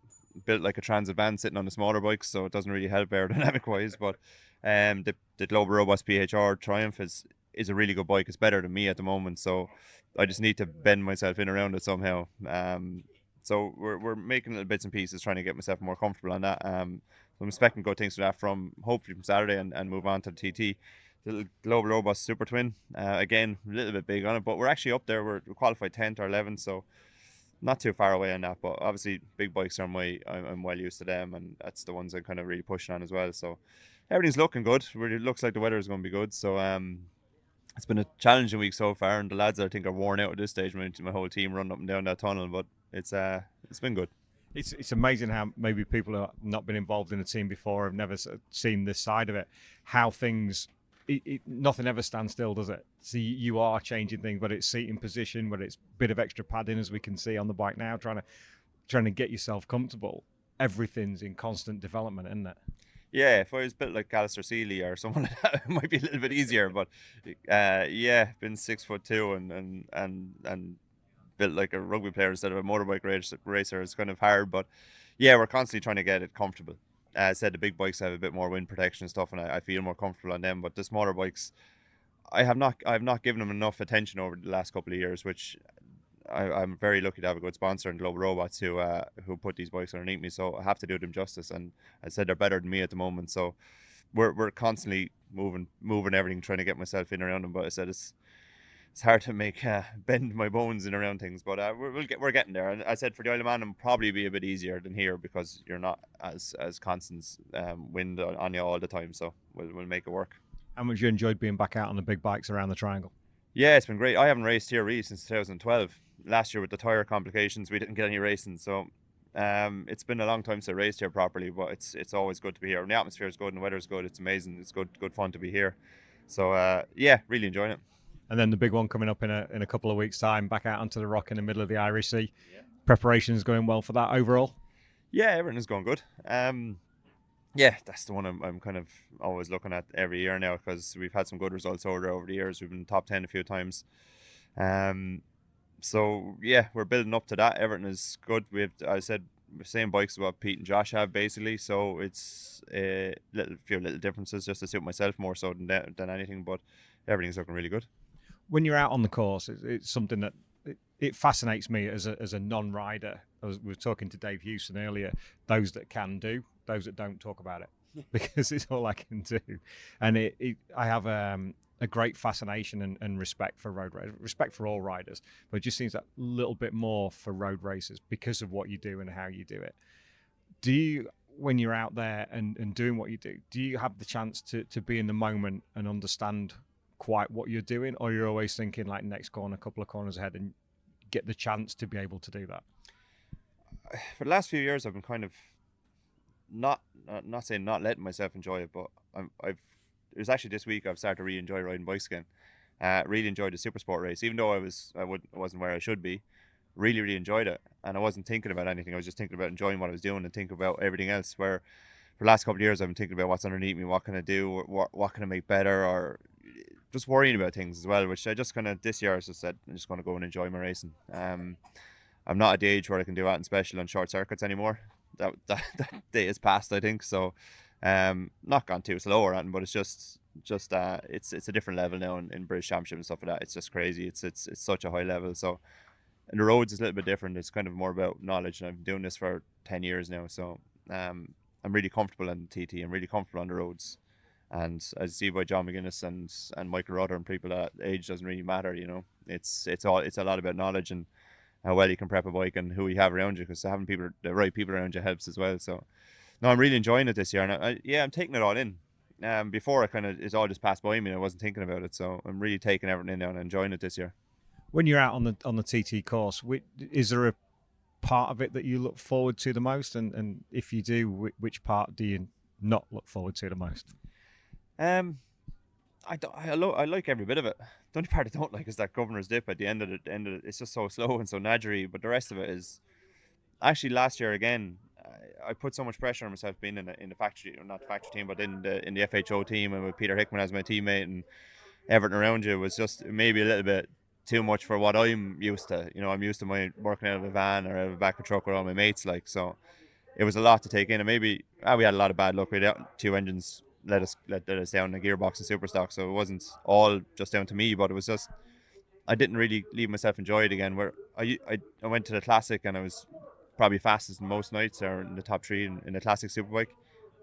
built like a transit van sitting on the smaller bikes, so it doesn't really help aerodynamic wise. But the Global Robots PHR Triumph is a really good bike. It's better than me at the moment, so I just need to bend myself in around it somehow. So we're making little bits and pieces, trying to get myself more comfortable on that. So I'm expecting good things for that hopefully from Saturday and move on to the TT. The Global Robots Super Twin, again, a little bit big on it, but we're actually up there. We're qualified 10th or 11th, so not too far away on that. But obviously, big bikes are I'm well used to them, and that's the ones I'm kind of really pushing on as well. So everything's looking good. Really looks like the weather is going to be good. So it's been a challenging week so far, and the lads I think are worn out at this stage. My whole team running up and down that tunnel, but it's been good. It's amazing how maybe people who have not been involved in a team before, have never seen this side of it, how things. Nothing ever stands still, does it? So you are changing things, whether it's seating position, whether it's a bit of extra padding, as we can see on the bike now, trying to get yourself comfortable. Everything's in constant development, isn't it? Yeah, if I was built like Alistair Seeley or someone like that, it might be a little bit easier. But yeah, been 6'2" and built like a rugby player instead of a motorbike racer. It's kind of hard, but yeah, we're constantly trying to get it comfortable. I said the big bikes have a bit more wind protection and stuff, and I feel more comfortable on them. But the smaller bikes, I have not given them enough attention over the last couple of years, which I'm very lucky to have a good sponsor in Global Robots who put these bikes underneath me. So I have to do them justice, and I said they're better than me at the moment. So we're constantly moving everything, trying to get myself in around them. But I said it's hard to make bend my bones in around things, but we're getting there. And I said for the Isle of Man, it'll probably be a bit easier than here because you're not as constant wind on you all the time. So we'll make it work. How much you enjoyed being back out on the big bikes around the triangle? Yeah, it's been great. I haven't raced here really since 2012. Last year with the tyre complications, we didn't get any racing, so it's been a long time since I raced here properly. But it's always good to be here. And the atmosphere is good and the weather is good. It's amazing. It's good fun to be here. So yeah, really enjoying it. And then the big one coming up in a couple of weeks' time, back out onto the rock in the middle of the Irish Sea. Yeah. Preparations going well for that overall? Yeah, everything is going good. Yeah, that's the one I'm kind of always looking at every year now because we've had some good results over the years. We've been top 10 a few times. So yeah, we're building up to that. Everything is good. I said same bikes as what Pete and Josh have basically. So it's a few little differences just to suit myself more so than anything. But everything's looking really good. When you're out on the course, it's something that it fascinates me as a non-rider. We were talking to Dave Hewson earlier. Those that can do, those that don't, talk about it because it's all I can do. And I have a great fascination and respect for road racers, respect for all riders, but it just seems that little bit more for road racers because of what you do and how you do it. Do you, when you're out there and doing what you do you have the chance to be in the moment and understand quite what you're doing, or you're always thinking like next corner, a couple of corners ahead, and get the chance to be able to do that? For the last few years, I've been kind of not saying not letting myself enjoy it, but it was actually this week I've started to really enjoy riding bikes again. Really enjoyed the super sport race, even though I wasn't where I should be. Really enjoyed it, and I wasn't thinking about anything. I was just thinking about enjoying what I was doing and thinking about everything else. Where for the last couple of years, I've been thinking about what's underneath me, what can I do, what can I make better, or just worrying about things as well. Which I just kind of this year I just said I'm just going to go and enjoy my racing. I'm not at the age where I can do anything special on short circuits anymore. That day is past, I think. So, not gone too slow or anything, but it's just it's a different level now in British Championship and stuff like that. It's just crazy. It's such a high level. So, and the roads is a little bit different. It's kind of more about knowledge, and I've been doing this for 10 years now. So, I'm really comfortable on the TT. I'm really comfortable on the roads. And as you see by John McGuinness and Michael Rudder and people, that age doesn't really matter. You know, it's a lot about knowledge and how well you can prep a bike and who you have around you, because having the right people around you helps as well. So, no, I'm really enjoying it this year, and I'm taking it all in. Before it all just passed by me, and I wasn't thinking about it. So I'm really taking everything in now and enjoying it this year. When you're out on the TT course, is there a part of it that you look forward to the most, and if you do, which part do you not look forward to the most? I like every bit of it. The only part I don't like is that governor's dip at the end of it. It's just so slow and so nadgery. But the rest of it is actually last year again. I put so much pressure on myself being in the factory, or not the factory team, but in the FHO team, and with Peter Hickman as my teammate and everything around you was just maybe a little bit too much for what I'm used to. You know, I'm used to my working out of a van or out of a back of a truck with all my mates. Like, so it was a lot to take in, and maybe we had a lot of bad luck. We had two engines let us down in the gearbox and super stock, so it wasn't all just down to me, but it was just I didn't really leave myself enjoy it again. Where I went to the classic and I was probably fastest in most nights, or in the top three in the classic superbike.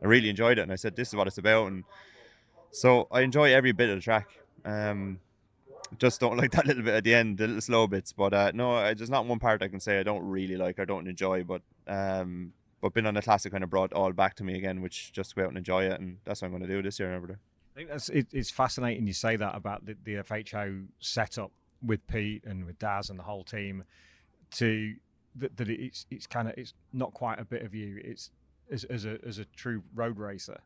I really enjoyed it, and I said this is what it's about, and so I enjoy every bit of the track. Just don't like that little bit at the end, the little slow bits. But no, there's not one part I can say I don't really like or don't enjoy, but being on the classic kind of brought all back to me again, which just go out and enjoy it, and that's what I'm going to do this year and every day. I think it's fascinating you say that about the FHO setup with Pete and with Daz and the whole team, to that it's kind of, it's not quite a bit of you. It's as a true road racer.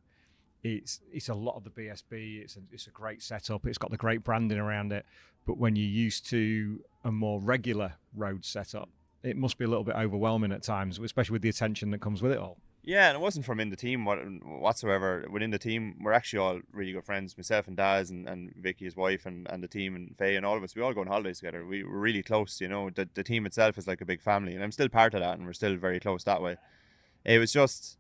It's a lot of the BSB. It's a great setup. It's got the great branding around it. But when you're used to a more regular road setup, it must be a little bit overwhelming at times, especially with the attention that comes with it all. Yeah, and it wasn't from in the team whatsoever. Within the team, we're actually all really good friends. Myself and Daz and Vicky, his wife, and the team, and Faye and all of us, we all go on holidays together. We're really close, you know. The team itself is like a big family, and I'm still part of that, and we're still very close that way. It was just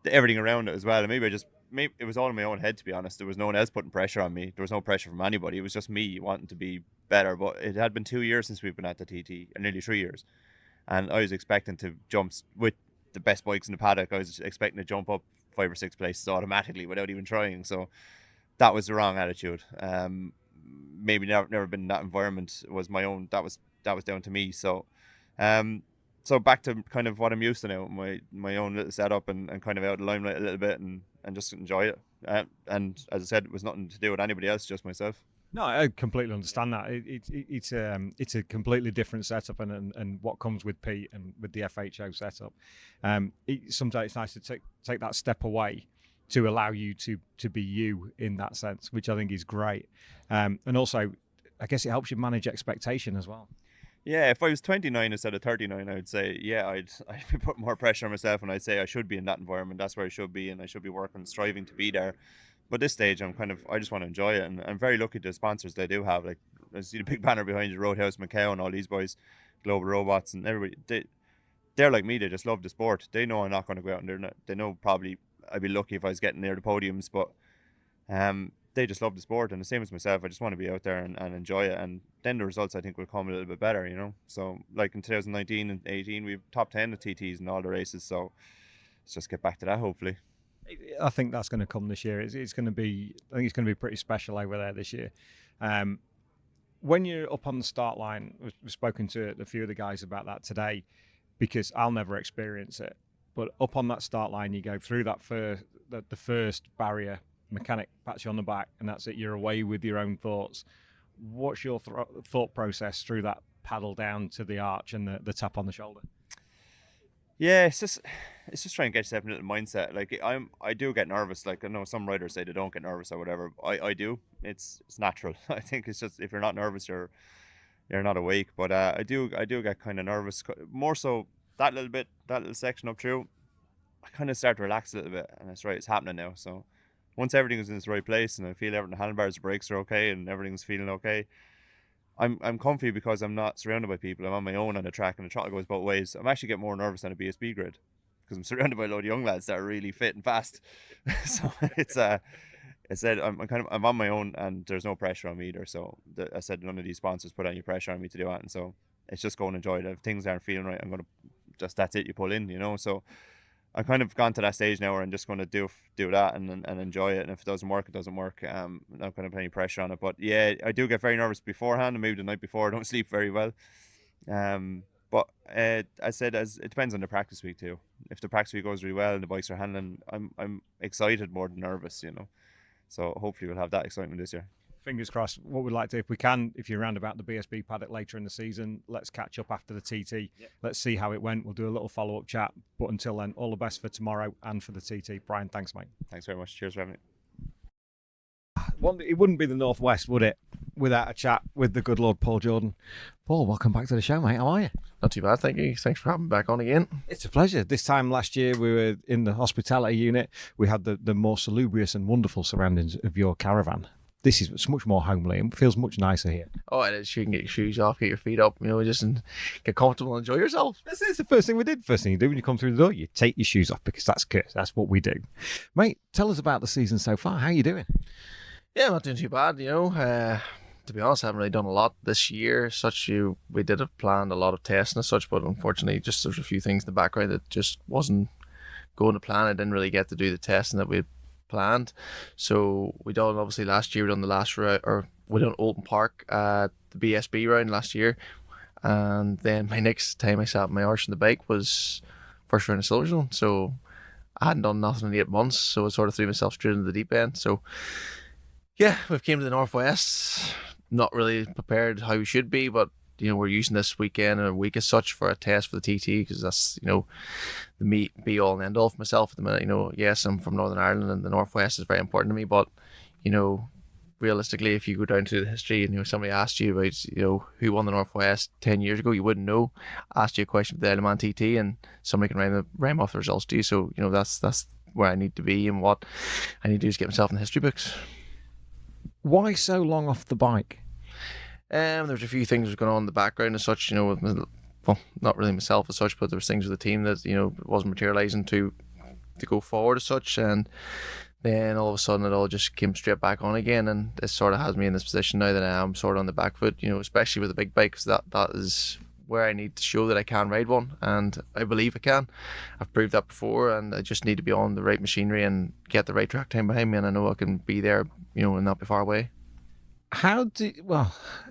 everything around it as well. And maybe it was all in my own head, to be honest. There was no one else putting pressure on me. There was no pressure from anybody. It was just me wanting to be better. But it had been 2 years since we've been at the TT, and nearly 3 years. And I was expecting to jump with the best bikes in the paddock. I was expecting to jump up 5 or 6 places automatically without even trying. So that was the wrong attitude. Maybe never been in that environment. It was my own. That was down to me. So so back to kind of what I'm used to now, my own little setup, and kind of out of the limelight a little bit, and just enjoy it. And as I said, it was nothing to do with anybody else, just myself. No, I completely understand that. It's a completely different setup, and what comes with Pete and with the FHO setup. Sometimes it's nice to take that step away to allow you to be you in that sense, which I think is great. And also, I guess it helps you manage expectation as well. Yeah, if I was 29 instead of 39, I would say, yeah, I'd put more pressure on myself, and I'd say I should be in that environment. That's where I should be, and I should be working, striving to be there. But this stage, I just want to enjoy it, and I'm very lucky to the sponsors they do have. Like, I see the big banner behind you, Roadhouse Macau, and all these boys, Global Robots, and everybody. they're like me. They just love the sport. They know I'm not going to go out and they know probably I'd be lucky if I was getting near the podiums, but they just love the sport, and the same as myself. I just want to be out there and enjoy it, and then the results I think will come a little bit better, you know. So like in 2019 and 18, we've top 10 at TTs in all the races. So let's just get back to that, hopefully. I think that's going to come this year. It's going to be. I think it's going to be pretty special over there this year. When you're up on the start line, we've spoken to a few of the guys about that today, because I'll never experience it. But up on that start line, you go through that the first barrier. Mechanic pats you on the back, and that's it. You're away with your own thoughts. What's your thought process through that paddle down to the arch and the tap on the shoulder? Yeah, it's just trying to get yourself in a little mindset. Like I do get nervous. Like I know some riders say they don't get nervous or whatever. I do. It's natural. I think it's just if you're not nervous, you're not awake. But I do get kind of nervous. More so that little section up through. I kind of start to relax a little bit, and that's right. It's happening now. So once everything is in its right place, and I feel everything, the handlebars, the brakes are okay, and everything's feeling okay, I'm comfy because I'm not surrounded by people. I'm on my own on the track, and the throttle goes both ways. I'm actually getting more nervous on a BSB grid because I'm surrounded by a load of young lads that are really fit and fast. So it's I said I'm on my own, and there's no pressure on me either. So I said none of these sponsors put any pressure on me to do that, and so it's just go and enjoy it. If things aren't feeling right, I'm gonna that's it. You pull in, you know. So I've kind of gone to that stage now where I'm just going to do that and enjoy it. And if it doesn't work, it doesn't work. I'm not going to put any pressure on it. But yeah, I do get very nervous beforehand, and maybe the night before I don't sleep very well. But I said it depends on the practice week too. If the practice week goes really well and the bikes are handling, I'm excited more than nervous, you know. So hopefully we'll have that excitement this year. Fingers crossed. What we'd like to, if we can, if you're around about the BSB paddock later in the season, let's catch up after the TT. Yep. Let's see how it went. We'll do a little follow-up chat. But until then, all the best for tomorrow and for the TT. Brian, thanks, mate. Thanks very much. Cheers for having me. It wouldn't be the Northwest, would it, without a chat with the good Lord Paul Jordan. Paul, welcome back to the show, mate. How are you? Not too bad, thank you. Thanks for having me back on again. It's a pleasure. This time last year, we were in the hospitality unit. We had the more salubrious and wonderful surroundings of your caravan. This is much more homely and feels much nicer here. Oh, it is. You can get your shoes off, get your feet up, you know, just get comfortable and enjoy yourself. This is the first thing we did. First thing you do when you come through the door, you take your shoes off because that's good. That's what we do. Mate, tell us about the season so far. How are you doing? Yeah, I'm not doing too bad, you know. To be honest, I haven't really done a lot this year. We did have planned a lot of testing and such, but unfortunately, just there's a few things in the background that just wasn't going to plan. I didn't really get to do the testing that we planned. So we done, obviously last year we done the last round, or we done Oulton Park at the BSB round last year, and then my next time I sat my arse on the bike was first round of Silverstone. So I hadn't done nothing in 8 months, so I sort of threw myself straight into the deep end. So yeah, we've came to the Northwest, not really prepared how we should be, but you know, we're using this weekend and a week as such for a test for the TT, because that's, you know, the be all and end all for myself at the minute. You know, yes, I'm from Northern Ireland and the Northwest is very important to me, but you know, realistically, if you go down to the history and, you know, somebody asked you about, you know, who won the Northwest 10 years ago, you wouldn't know. Asked you a question with the IOMTT and somebody can rhyme off the results to you. So, you know, that's where I need to be, and what I need to do is get myself in the history books. Why so long off the bike? There's a few things going on in the background as such, you know, well, not really myself as such, but there was things with the team that, you know, wasn't materialising to go forward as such, and then all of a sudden it all just came straight back on again, and it sort of has me in this position now that I am sort of on the back foot, you know, especially with the big bike, because that is where I need to show that I can ride one, and I believe I can. I've proved that before, and I just need to be on the right machinery and get the right track time behind me, and I know I can be there, you know, and not be far away.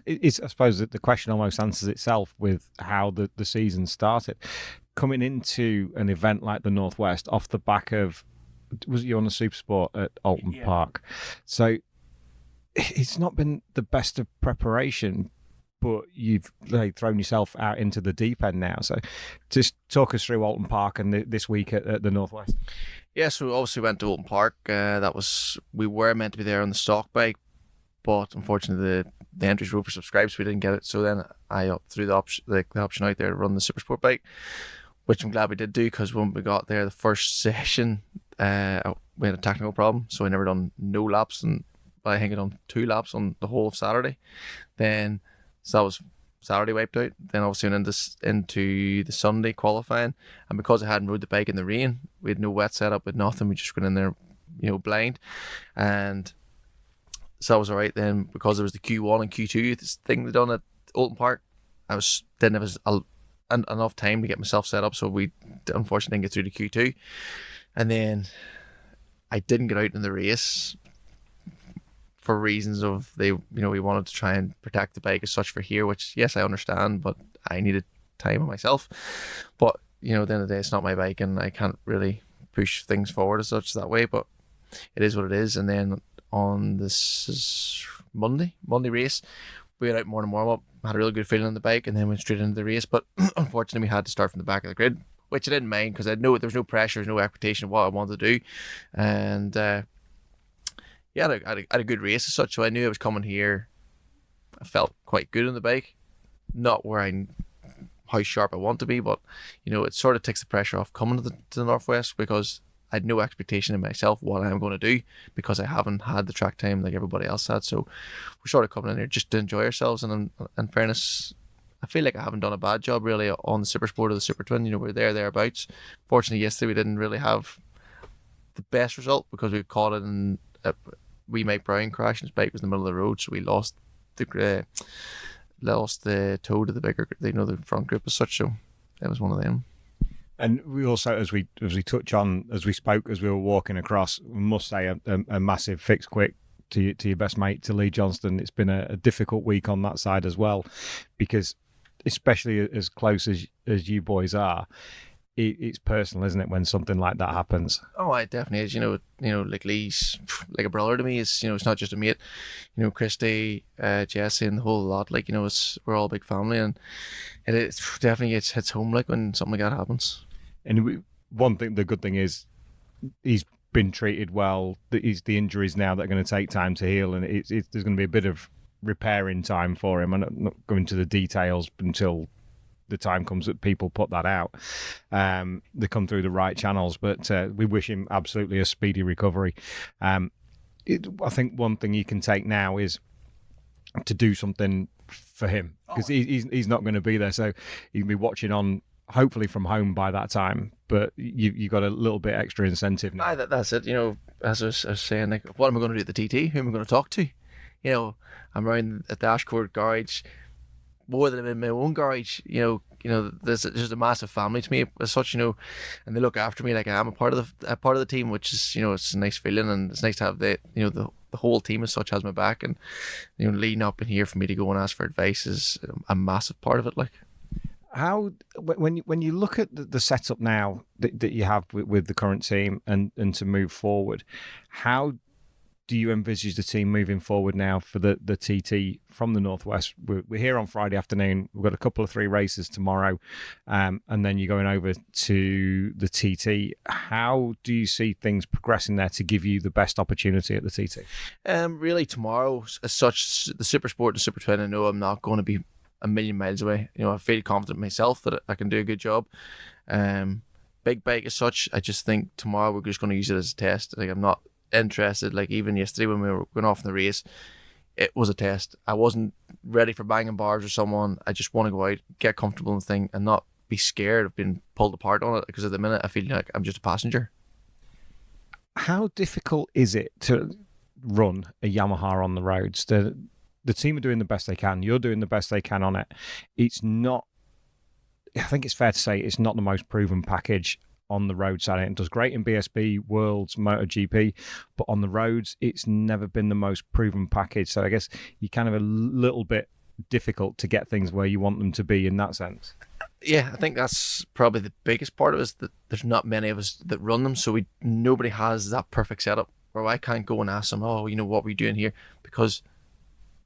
It's, I suppose that the question almost answers itself with how the season started. Coming into an event like the Northwest off the back of, was you on the Supersport at Oulton Park? So it's not been the best of preparation, but you've thrown yourself out into the deep end now. So just talk us through Oulton Park and this week at the Northwest. Yeah, so obviously went to Oulton Park. We were meant to be there on the stock bike, but unfortunately the entries were oversubscribed, so we didn't get it. So then I threw the option out there to run the Supersport bike, which I'm glad we did do, because when we got there the first session, we had a technical problem, so I never done no laps, and I think I done 2 laps on the whole of Saturday. Then so that was Saturday wiped out. Then obviously went into the Sunday qualifying, and because I hadn't rode the bike in the rain, we had no wet setup with nothing. We just went in there, blind, and so that was all right. Then because there was the Q1 and Q2 this thing they done at Oulton Park, didn't have enough time to get myself set up, so we unfortunately didn't get through to Q2, and then I didn't get out in the race for reasons of we wanted to try and protect the bike as such for here, which yes I understand, but I needed time on myself. But at the end of the day, it's not my bike and I can't really push things forward as such that way, but it is what it is. And then on this Monday race, we went out morning warm up, had a really good feeling on the bike, and then went straight into the race. But unfortunately we had to start from the back of the grid, which I didn't mind because I know there was no pressure, there was no expectation of what I wanted to do. And I had a good race as such, so I knew I was coming here. I felt quite good on the bike, not how sharp I want to be, but it sort of takes the pressure off coming to the Northwest, because I had no expectation in myself what I'm going to do, because I haven't had the track time like everybody else had. So we're sort of coming in here just to enjoy ourselves, and in fairness, I feel like I haven't done a bad job really on the Super Sport or the Super Twin. We're thereabouts. Fortunately, yesterday we didn't really have the best result because we caught it in wee Mike Brown crash, and his bike was in the middle of the road, so we lost the toe to the bigger, the front group as such. So that was one of them. And we also, as we touch on, as we spoke, as we were walking across, we must say a massive fix quick to your best mate, to Lee Johnston. It's been a difficult week on that side as well, because especially as close as you boys are, it's personal, isn't it, when something like that happens? Oh, it definitely is. Like Lee's like a brother to me. It's not just a mate. Christy, Jesse, and the whole lot. We're all a big family, and it definitely hits home like when something like that happens. And the good thing is, he's been treated well. The injuries now that are going to take time to heal, and there's going to be a bit of repairing time for him. I'm not going into the details until the time comes that people put that out. They come through the right channels, but we wish him absolutely a speedy recovery. I think one thing you can take now is to do something for him, because he's not going to be there, so you can be watching on hopefully from home by that time, but you got a little bit extra incentive now. That's it. As I was saying, like, what am I going to do at the TT? Who am I going to talk to? I'm around at the Ashcourt garage more than I'm in my own garage. There's just a massive family to me as such, and they look after me like I am a part of the team, which is, it's a nice feeling, and it's nice to have the whole team as such has my back, and leading up in here for me to go and ask for advice is a massive part of it. Like, how when you look at the setup now that you have with the current team and to move forward, how do you envisage the team moving forward now for the TT from the Northwest? We're here on Friday afternoon. We've got a couple of 3 races tomorrow, and then you're going over to the TT. How do you see things progressing there to give you the best opportunity at the TT? Really, tomorrow, as such, the Super Sport and Super Twin, I know I'm not going to be a million miles away. I feel confident myself that I can do a good job. Big bike as such, I just think tomorrow we're just going to use it as a test. Like, I'm not interested, like even yesterday when we were going off in the race, it was a test. I wasn't ready for banging bars or someone. I just want to go out, get comfortable in the thing, and not be scared of being pulled apart on it, because at the minute I feel like I'm just a passenger. How difficult is it to run a Yamaha on the roads? The team are doing the best they can. You're doing the best they can on it. It's not, I think it's fair to say, it's not the most proven package on the road side. It does great in BSB, Worlds, MotoGP, but on the roads, it's never been the most proven package. So I guess you're kind of a little bit difficult to get things where you want them to be in that sense. Yeah, I think that's probably the biggest part of it, is that there's not many of us that run them, so nobody has that perfect setup where I can't go and ask them, what are we doing here? Because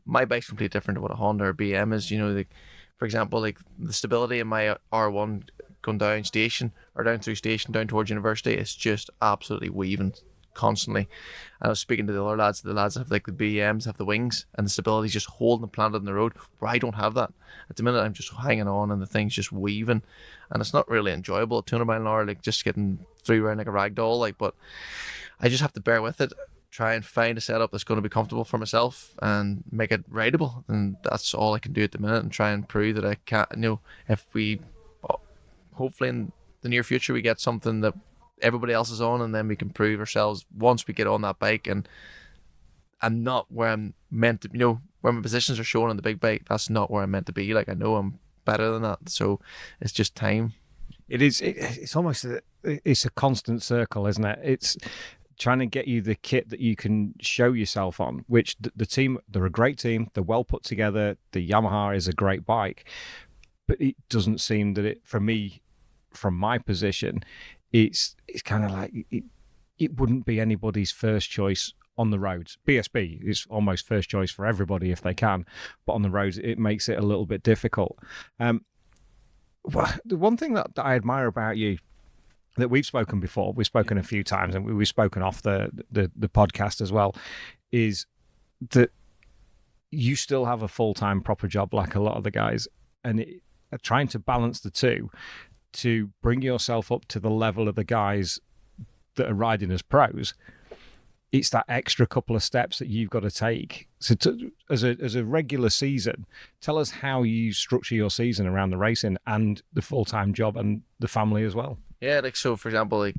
my bike's completely different to what a Honda or BM is. For example, like the stability in my R1 going down station or down through station down towards university, it's just absolutely weaving constantly. And I was speaking to the other lads, the lads that have like the BMs, have the wings, and the stability is just holding and planted in the road, where I don't have that. At the minute I'm just hanging on and the thing's just weaving, and it's not really enjoyable at 200 mile an hour, like just getting through around like a rag doll, like, but I just have to bear with it. try and find a setup that's going to be comfortable for myself and make it rideable. And that's all I can do at the minute, and try and prove that I can. If we, hopefully in the near future, we get something that everybody else is on, and then we can prove ourselves once we get on that bike. And I'm not where I'm meant to, where my positions are shown on the big bike. That's not where I'm meant to be. Like, I know I'm better than that. So it's just time. It is. It's almost it's a constant circle, isn't it? It's trying to get you the kit that you can show yourself on, which the team, they're a great team. They're well put together. The Yamaha is a great bike, but it doesn't seem that it, for me, from my position, it's kind of like it wouldn't be anybody's first choice on the roads. BSB is almost first choice for everybody if they can, but on the roads, it makes it a little bit difficult. Well, the one thing that I admire about you, that we've spoken before, we've spoken a few times, and we've spoken off the podcast as well, is that you still have a full-time proper job like a lot of the guys, and trying to balance the two to bring yourself up to the level of the guys that are riding as pros. It's that extra couple of steps that you've got to take. So as a regular season, tell us how you structure your season around the racing and the full-time job and the family as well. Yeah, like, so for example, like,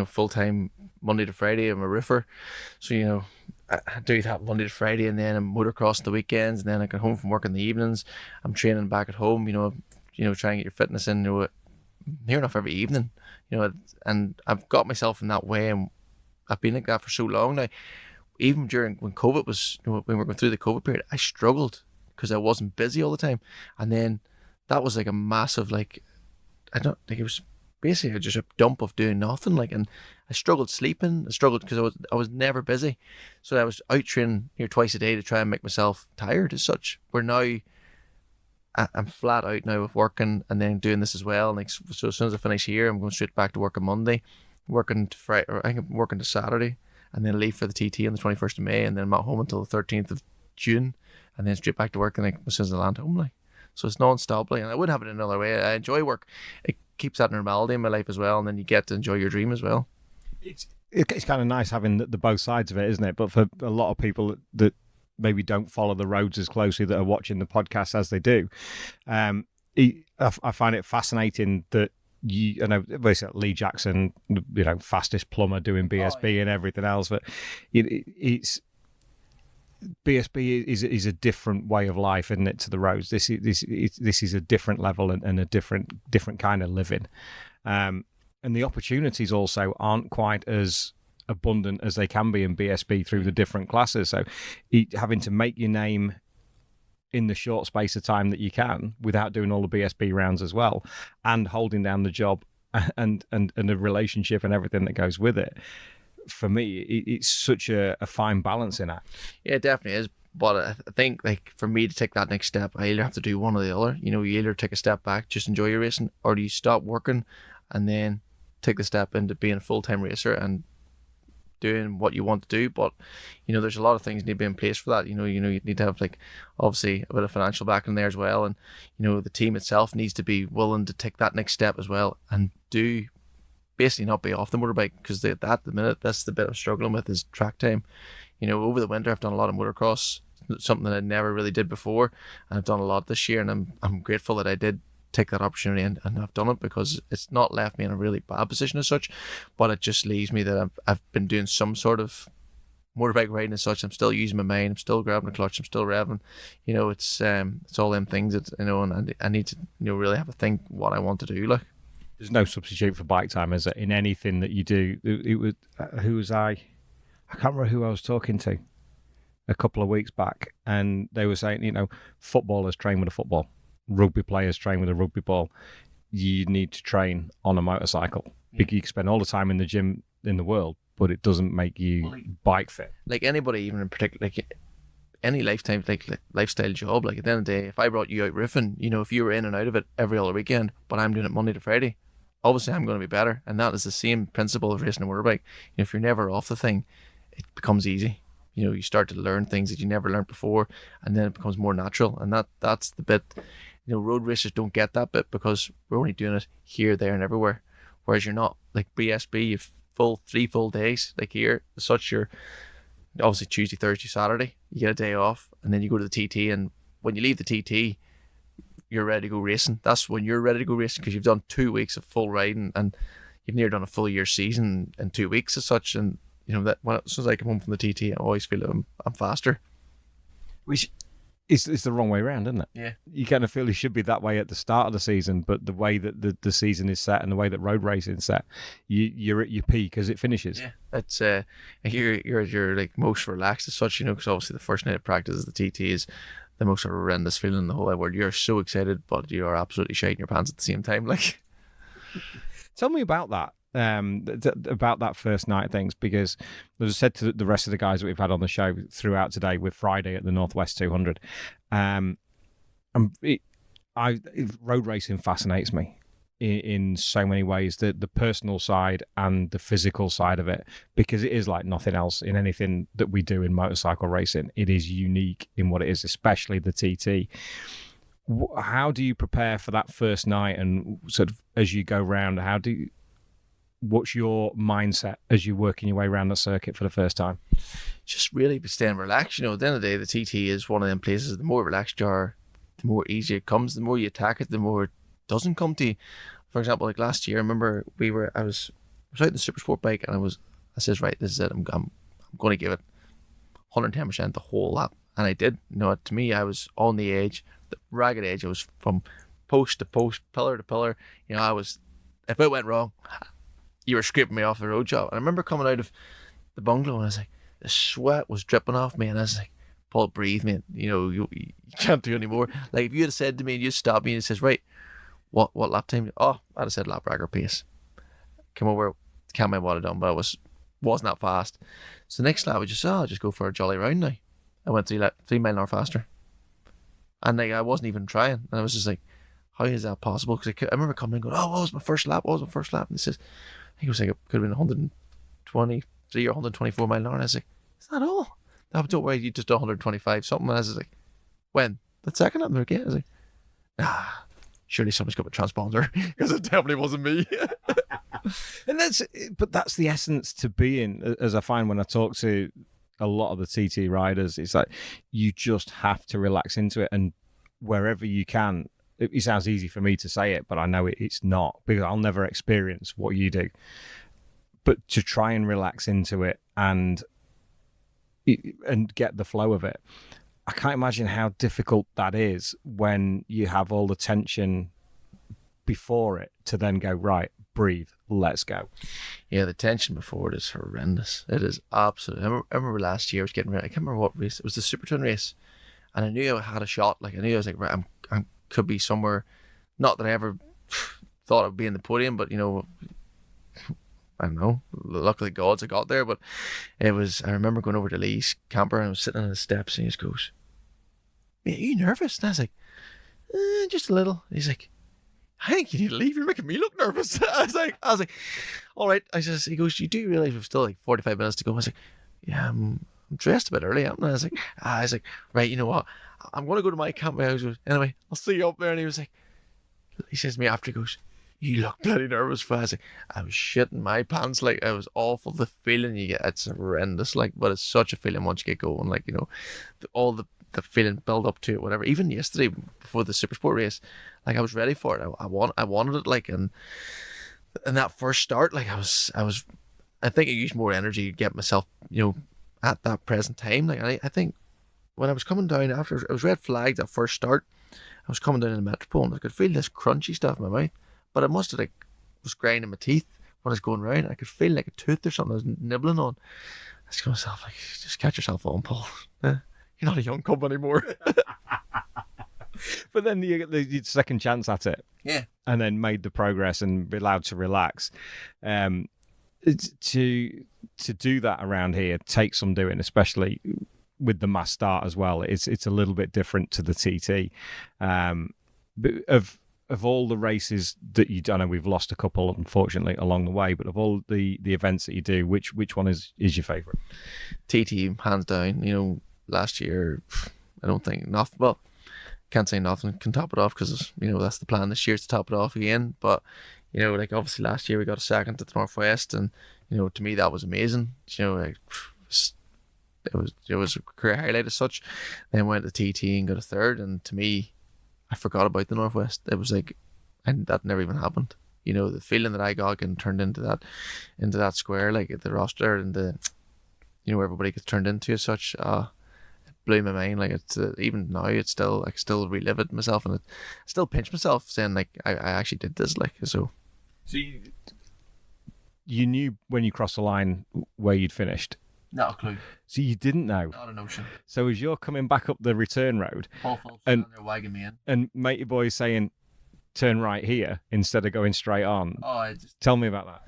full time Monday to Friday, I'm a roofer. So, I do that Monday to Friday, and then I'm motocross on the weekends, and then I get home from work in the evenings. I'm training back at home, try and get your fitness in, near enough every evening, and I've got myself in that way, and I've been like that for so long now. Even during when COVID was, when we were going through the COVID period, I struggled because I wasn't busy all the time. And then that was like a massive, like, it was basically just a dump of doing nothing. Like, and I struggled sleeping. I struggled because I was never busy. So I was out training twice a day to try and make myself tired as such. Where now I'm flat out now with working and then doing this as well. And like, so as soon as I finish here, I'm going straight back to work on Monday, working to Friday, or I think I'm working to Saturday, and then leave for the TT on the 21st of May, and then I'm at home until the 13th of June, and then straight back to work, and like, as soon as I land home, like. So it's non-stop, like, and I wouldn't have it another way. I enjoy work. It keeps that normality in my life as well, and then you get to enjoy your dream as well. It's kind of nice having the both sides of it, isn't it? But for a lot of people that maybe don't follow the roads as closely, that are watching the podcast as they do, I find it fascinating that I know basically Lee Jackson, fastest plumber doing BSB and everything else, but it's BSB is a different way of life, isn't it, to the roads? This is a different level and a different kind of living, and the opportunities also aren't quite as abundant as they can be in BSB through the different classes. So having to make your name in the short space of time that you can without doing all the BSB rounds as well, and holding down the job and the relationship and everything that goes with it. For me, it's such a fine balancing act. Yeah, it definitely is. But I think, like, for me to take that next step, I either have to do one or the other. You either take a step back, just enjoy your racing, or do you stop working and then take the step into being a full-time racer and doing what you want to do. But there's a lot of things need to be in place for that. You need to have, like, obviously a bit of financial backing there as well, and the team itself needs to be willing to take that next step as well, and do basically not be off the motorbike, because at the minute that's the bit I'm struggling with is track time. Over the winter I've done a lot of motocross, something that I never really did before, and I've done a lot this year, and I'm grateful that I did take that opportunity and I've done it, because it's not left me in a really bad position as such, but it just leaves me that I've been doing some sort of motorbike riding as such. I'm still using my mind, I'm still grabbing the clutch, I'm still revving. It's all them things that and I need to really have a think what I want to do. Like, there's no substitute for bike time, is it? In anything that you do. It was who was I can't remember who I was talking to a couple of weeks back, and they were saying, footballers train with a football, rugby players train with a rugby ball. You need to train on a motorcycle. You can spend all the time in the gym in the world, but it doesn't make you bike fit. Like anybody, even in particular, like any lifetime, like lifestyle job, like at the end of the day, if I brought you out riffing, if you were in and out of it every other weekend, but I'm doing it Monday to Friday, obviously I'm going to be better. And that is the same principle of racing a motorbike. If you're never off the thing, it becomes easy. You start to learn things that you never learned before, and then it becomes more natural. And that's the bit, road racers don't get that bit, because we're only doing it here, there and everywhere. Whereas you're not, like BSB, you've three full days. Like here, as such, you're obviously Tuesday, Thursday, Saturday. You get a day off, and then you go to the TT. And when you leave the TT, you're ready to go racing. That's when you're ready to go racing because you've done 2 weeks of full riding, and you've nearly done a full year season in 2 weeks as such. And that as soon as I come home from the TT, I always feel I'm faster. Which it's the wrong way around, isn't it? Yeah. You kind of feel you should be that way at the start of the season, but the way that the season is set and the way that road racing is set, you're at your peak as it finishes. Yeah. It's you're like most relaxed as such, because obviously the first night of practice is the TT is the most horrendous feeling in the whole wide world. You're so excited, but you are absolutely shitting your pants at the same time. Like, tell me about that. About that first night of things, because as I said to the rest of the guys that we've had on the show throughout today, with Friday at the Northwest 200, road racing fascinates me in so many ways, the personal side and the physical side of it, because it is like nothing else in anything that we do in motorcycle racing. It is unique in what it is, especially the TT. How do you prepare for that first night, and sort of as you go round, what's your mindset as you're working your way around the circuit for the first time? Just really staying relaxed. At the end of the day, the TT is one of them places, the more relaxed you are, the more easy it comes. The more you attack it, the more it doesn't come to you. For example, like last year, I remember I was out in the super sport bike, and I says, right, this is it. I'm going to give it 110% the whole lap. And I did. To me, I was on the edge, the ragged edge. I was from post to post, pillar to pillar. If it went wrong, you were scraping me off the road job. And I remember coming out of the bungalow, and I was like, the sweat was dripping off me, and I was like, Paul, breathe, man. You can't do any more. Like, if you had said to me, and you stopped me and says, right, what lap time? Oh, I'd have said lap record pace. Come over, can't remember what I'd done, but I wasn't that fast. So the next lap, I'll just go for a jolly round now. I went 3 mile an hour faster. And like, I wasn't even trying. And I was just like, how is that possible? Because I remember coming and going, what was my first lap? And he says, I think it was like, it could have been 123 or 124 mile an hour. And I was like, is that all? No, but don't worry, you just done 125 something. And I was like, when? The second lap there again? I was like, surely somebody's got a transponder, because it definitely wasn't me. And that's the essence to being, as I find when I talk to a lot of the TT riders. It's like, you just have to relax into it, and wherever you can. It sounds easy for me to say it, but I know it's not, because I'll never experience what you do. But to try and relax into it and get the flow of it, I can't imagine how difficult that is when you have all the tension before it to then go, right, breathe, let's go. Yeah, the tension before it is horrendous. It is absolutely. I remember last year I was getting ready. I can't remember what race. It was the Super Twin race, and I knew I had a shot. Like, I knew I was like, right, I could be somewhere. Not that I ever thought I'd be in the podium, but I don't know. Luckily, gods I got there. But it was. I remember going over to Lee's camper, and I was sitting on the steps, and he just goes, "Mate, are you nervous?" And I was like, "Just a little." And he's like, "I think you need to leave. You're making me look nervous." I was like, "All right." He goes, "You do realize we've still like 45 minutes to go?" I was like, "Yeah, I'm dressed a bit early, haven't I?" I was like, "Right, you know what? I'm going to go to my camp." I was like, "Anyway, I'll see you up there." And he says to me after, he goes, "You look bloody nervous." For I was like, I was shitting my pants. Like, I was awful. The feeling you get, it's horrendous. Like, but it's such a feeling once you get going. Like, all the feeling build up to it, whatever. Even yesterday before the Super Sport race, like, I was ready for it. I wanted it. Like, and that first start, like, I think I used more energy to get myself, at that present time. Like, I think when I was coming down after, it was red flagged at first start. I was coming down in the Metropole, and I could feel this crunchy stuff in my mouth, but I must have was grinding my teeth when I was going round. I could feel like a tooth or something I was nibbling on. I was going to myself, like, just catch yourself on, Paul. You're not a young cub anymore. But then you get the second chance at it. Yeah. And then made the progress and be allowed to relax. To do that around here takes some doing, especially with the mass start as well. It's a little bit different to the TT. But of all the races that you do, I know we've lost a couple, unfortunately, along the way, but of all the events that you do, which one is your favourite? TT, hands down. Last year, I don't think nothing. Well, can't say nothing can top it off, because that's the plan this year, to top it off again. But like, obviously last year we got a second at the Northwest, and to me that was amazing. Like, it was a career highlight as such. Then went to TT and got a third, and to me, I forgot about the Northwest. It was like, and that never even happened. The feeling that I got getting turned into that square, like at the roster, and everybody gets turned into as such. It blew my mind. Like it's even now, I still relive it myself, and I still pinch myself saying like I actually did this. Like so. So you knew when you crossed the line where you'd finished. Not a clue. So you didn't know. Not a notion. So as you're coming back up the return road, Paul Phelps and they're wagging me in, and matey boys saying, "Turn right here" instead of going straight on. Tell me about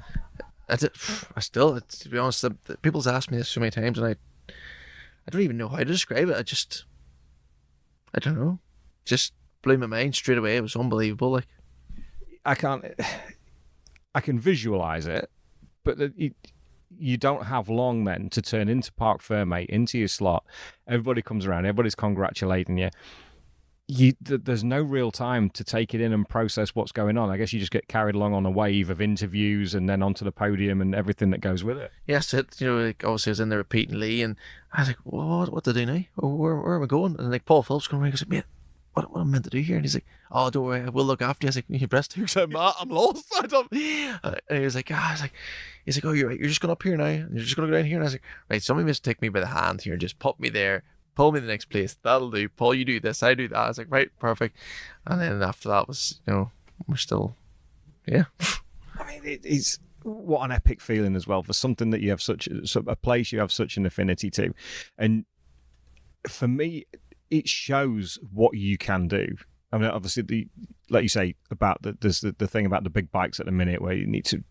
that. To be honest, people's asked me this so many times, and I don't even know how to describe it. I don't know. Just blew my mind straight away. It was unbelievable. Like I can visualize it, but you don't have long then to turn into Park Fairmate, into your slot. Everybody comes around, everybody's congratulating you. There's no real time to take it in and process what's going on. I guess you just get carried along on a wave of interviews and then onto the podium and everything that goes with it. Yes, like obviously I was in there repeating Lee, and I was like, what to do now? Where am I going? And like Paul Phelps coming around, he goes, mate, what am I meant to do here? And he's like, oh, don't worry, we'll look after you. I was like, you breast tubes? I'm lost. I don't. And he was like, he's like, oh, you're right. You're just going up here now. And you're just going to go down here. And I was like, right, somebody must take me by the hand here and just put me there. Pull me to the next place. That'll do. Paul, you do this. I do that. I was like, right, perfect. And then after that was, we're still, yeah. I mean, it's what an epic feeling as well for something that you have a place you have such an affinity to. And for me, it shows what you can do. I mean, obviously, like you say, about there's the thing about the big bikes at the minute where you need to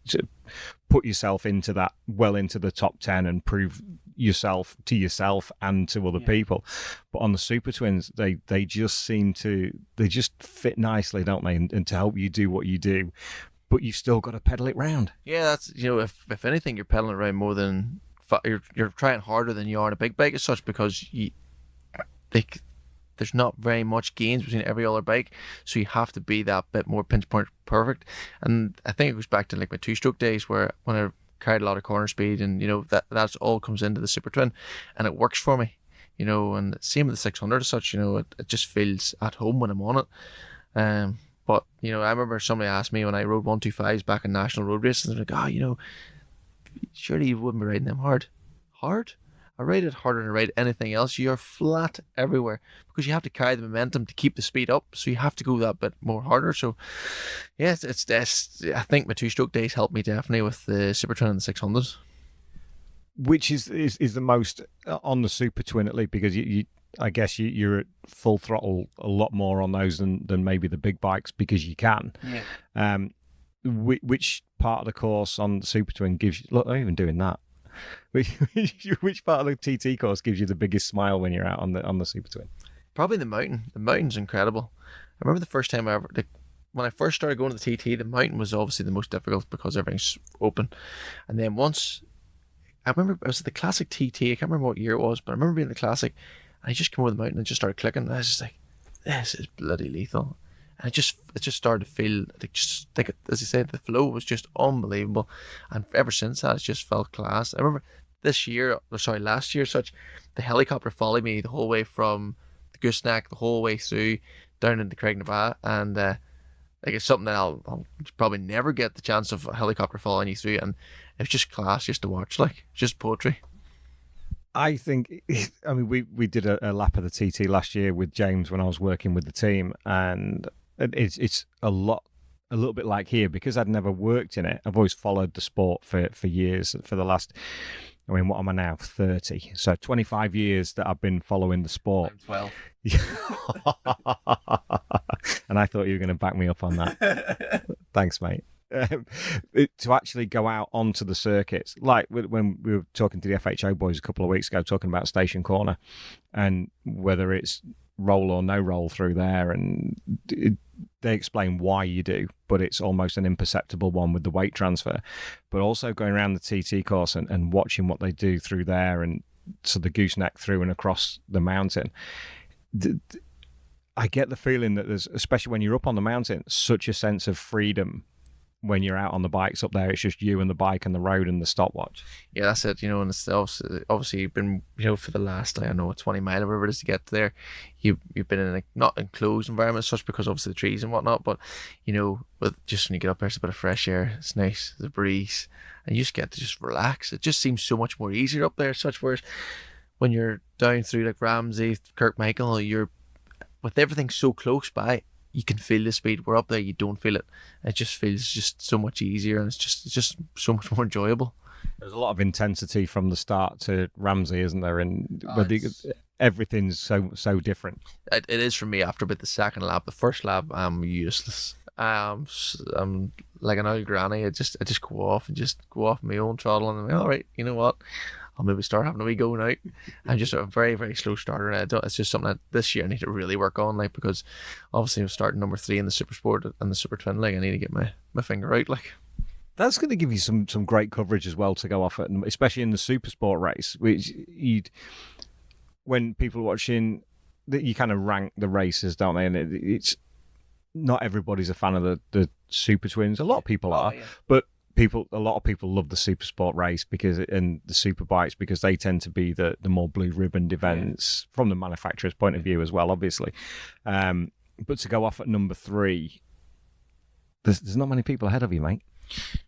put yourself into the top 10 and prove yourself to yourself and to other people. But on the Super Twins, they just they just fit nicely, don't they? And to help you do what you do, but you've still got to pedal it round. Yeah, that's if anything, you're pedaling around more than you're trying harder than you are on a big bike as such, because there's not very much gains between every other bike, so you have to be that bit more pinch point perfect. And I think it goes back to like my two-stroke days when I carried a lot of corner speed, and that's all comes into the Super Twin, and it works for me. And same with the 600 as such. It just feels at home when I'm on it. But I remember somebody asked me when I rode 125s back in national road races, and they're like, surely you wouldn't be riding them hard. I ride it harder than I ride anything else. You're flat everywhere because you have to carry the momentum to keep the speed up. So you have to go that bit more harder. So yeah, it's I think my two-stroke days helped me definitely with the Super Twin and the 600. Which is the most on the Super Twin at least, because I guess you're at full throttle a lot more on those than maybe the big bikes, because you can. Yeah. Which part of the course on the Super Twin gives you? Look, I'm even doing that. Which part of the TT course gives you the biggest smile when you're out on the Super Twin? Probably the mountain. The mountain's incredible. I remember the first time when I first started going to the TT, the mountain was obviously the most difficult because everything's open. And then once, I remember it was the Classic TT. I can't remember what year it was, but I remember being the Classic, and I just came over the mountain and just started clicking. And I was just like, this is bloody lethal. And it just started to feel like, as you said, the flow was just unbelievable. And ever since that, it's just felt class. I remember last year, the helicopter followed me the whole way from the Gooseneck, the whole way through down into Craignaba. And it's something that I'll probably never get the chance of a helicopter following you through. And it's just class just to watch, like just poetry. I think, we did a lap of the TT last year with James when I was working with the team, and it's a little bit like here, because I'd never worked in it. I've always followed the sport for years. For the last, what am I now? 30. So 25 years that I've been following the sport. I'm 12. And I thought you were going to back me up on that. Thanks, mate. To actually go out onto the circuits, like when we were talking to the FHO boys a couple of weeks ago, talking about Station Corner and whether it's roll or no roll through there, and they explain why you do, but it's almost an imperceptible one with the weight transfer. But also going around the TT course and watching what they do through there, and so the Gooseneck through and across the mountain, I get the feeling that there's, especially when you're up on the mountain, such a sense of freedom when you're out on the bikes up there, it's just you and the bike and the road and the stopwatch. Yeah, that's it. And it's obviously you've been, for the last, I don't know, 20 mile or whatever it is to get there. You've been in a not enclosed environment as such because obviously the trees and whatnot, but with just when you get up there, it's a bit of fresh air. It's nice, the breeze, and you just get to just relax. It just seems so much more easier up there. Such whereas when you're down through like Ramsey, Kirkmichael, you're with everything so close by. You can feel the speed. We're up there, you don't feel it. It just feels just so much easier, and it's just so much more enjoyable. There's a lot of intensity from the start to Ramsey, isn't there? And everything's so different. It is for me after about the second lap. The first lap, I'm useless. I'm like an old granny. I just go off my own throttle, and I'm like, all right, you know what? I'll maybe start having a wee go now. I'm just a very, very slow starter, and it's just something that this year I need to really work on, like, because obviously I'm starting number 3 in the Super Sport and the Super Twin, like I need to get my finger out, like. That's going to give you some great coverage as well to go off at, especially in the Super Sport race, which when people are watching, you kind of rank the races, don't they? And it's not everybody's a fan of the Super Twins. A lot of people are, but a lot of people love the Super Sport race and the super bikes because they tend to be the more blue ribboned events from the manufacturer's point of view as well, obviously. But to go off at number 3, there's not many people ahead of you, mate.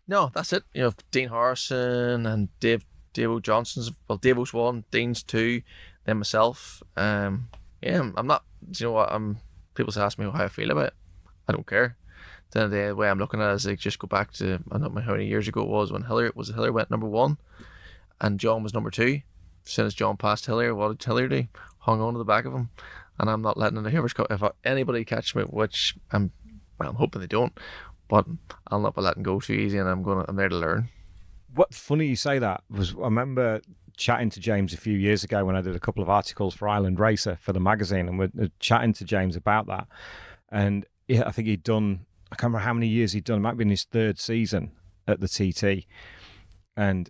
No, that's it. Dean Harrison and Dave Johnson's. Well, Davo's 1, Dean's 2, then myself. I'm not. Do you know what? People ask me how I feel about it. I don't care. Then the way I'm looking at it is like just go back to I don't know how many years ago it was when Hillier went number 1 and John was number 2. As soon as John passed Hillier, what did Hillier do? Hung on to the back of him, and I'm not letting it. If anybody catch me, which I'm hoping they don't, but I'll not be letting go too easy, and I'm there to learn. What funny you say that was I remember chatting to James a few years ago when I did a couple of articles for Island Racer for the magazine, and we're chatting to James about that, and I think he'd done. I can't remember how many years he'd done. It might have been his 3rd season at the TT. And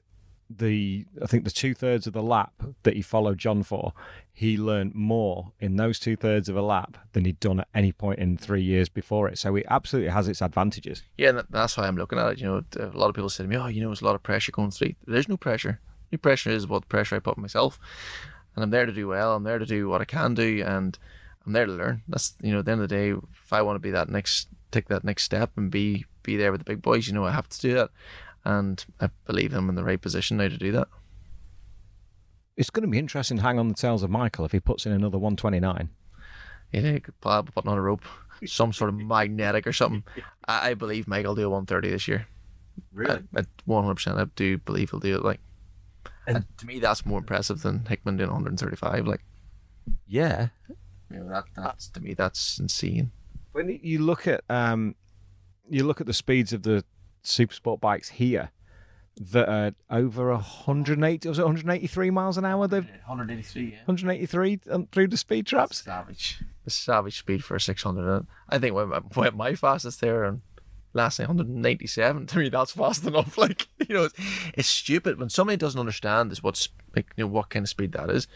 I think the 2/3 of the lap that he followed John for, he learned more in those 2/3 of a lap than he'd done at any point in 3 years before it. So it absolutely has its advantages. Yeah, and that's why I'm looking at it. A lot of people say to me, there's a lot of pressure going through. There's no pressure. The pressure is what pressure I put on myself. And I'm there to do well. I'm there to do what I can do. And I'm there to learn. That's, at the end of the day, if I want to be take that next step and be there with the big boys, I have to do that, and I believe I'm in the right position now to do that. It's going to be interesting to hang on the tails of Michael if he puts in another 129. Yeah, he could probably put on a rope, some sort of magnetic or something. I believe Michael will do a 130 this year. Really? 100%. I do believe he'll do it. Like, and to me, that's more impressive than Hickman doing 135. Like, yeah, that's to me, that's insane. When you look at the speeds of the Super Sport bikes here that are over 180, was it 183 miles an hour? 183, yeah. 183 through the speed traps. Savage. A savage speed for a 600. I think when my fastest there and last 197, to me that's fast enough. Like, it's stupid when somebody doesn't understand what kind of speed that is.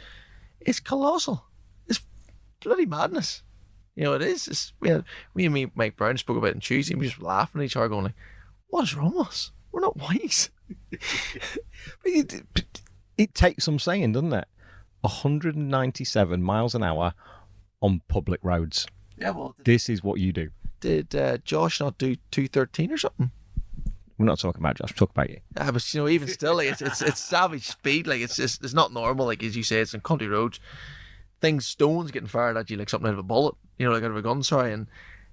It's colossal. It's bloody madness. It is. Me and Mike Brown spoke about it on Tuesday, and we just laughing at each other, going like, "What is wrong with us? We're not wise." But it takes some saying, doesn't it? 197 miles an hour on public roads. Yeah, well, this is what you do. Did Josh not do 213 or something? We're not talking about Josh. We're talking about you. Yeah, but even still, like, it's savage speed. Like, it's not normal. Like, as you say, it's on country roads. Stones getting fired at you like something out of a bullet, like out of a gun, sorry, and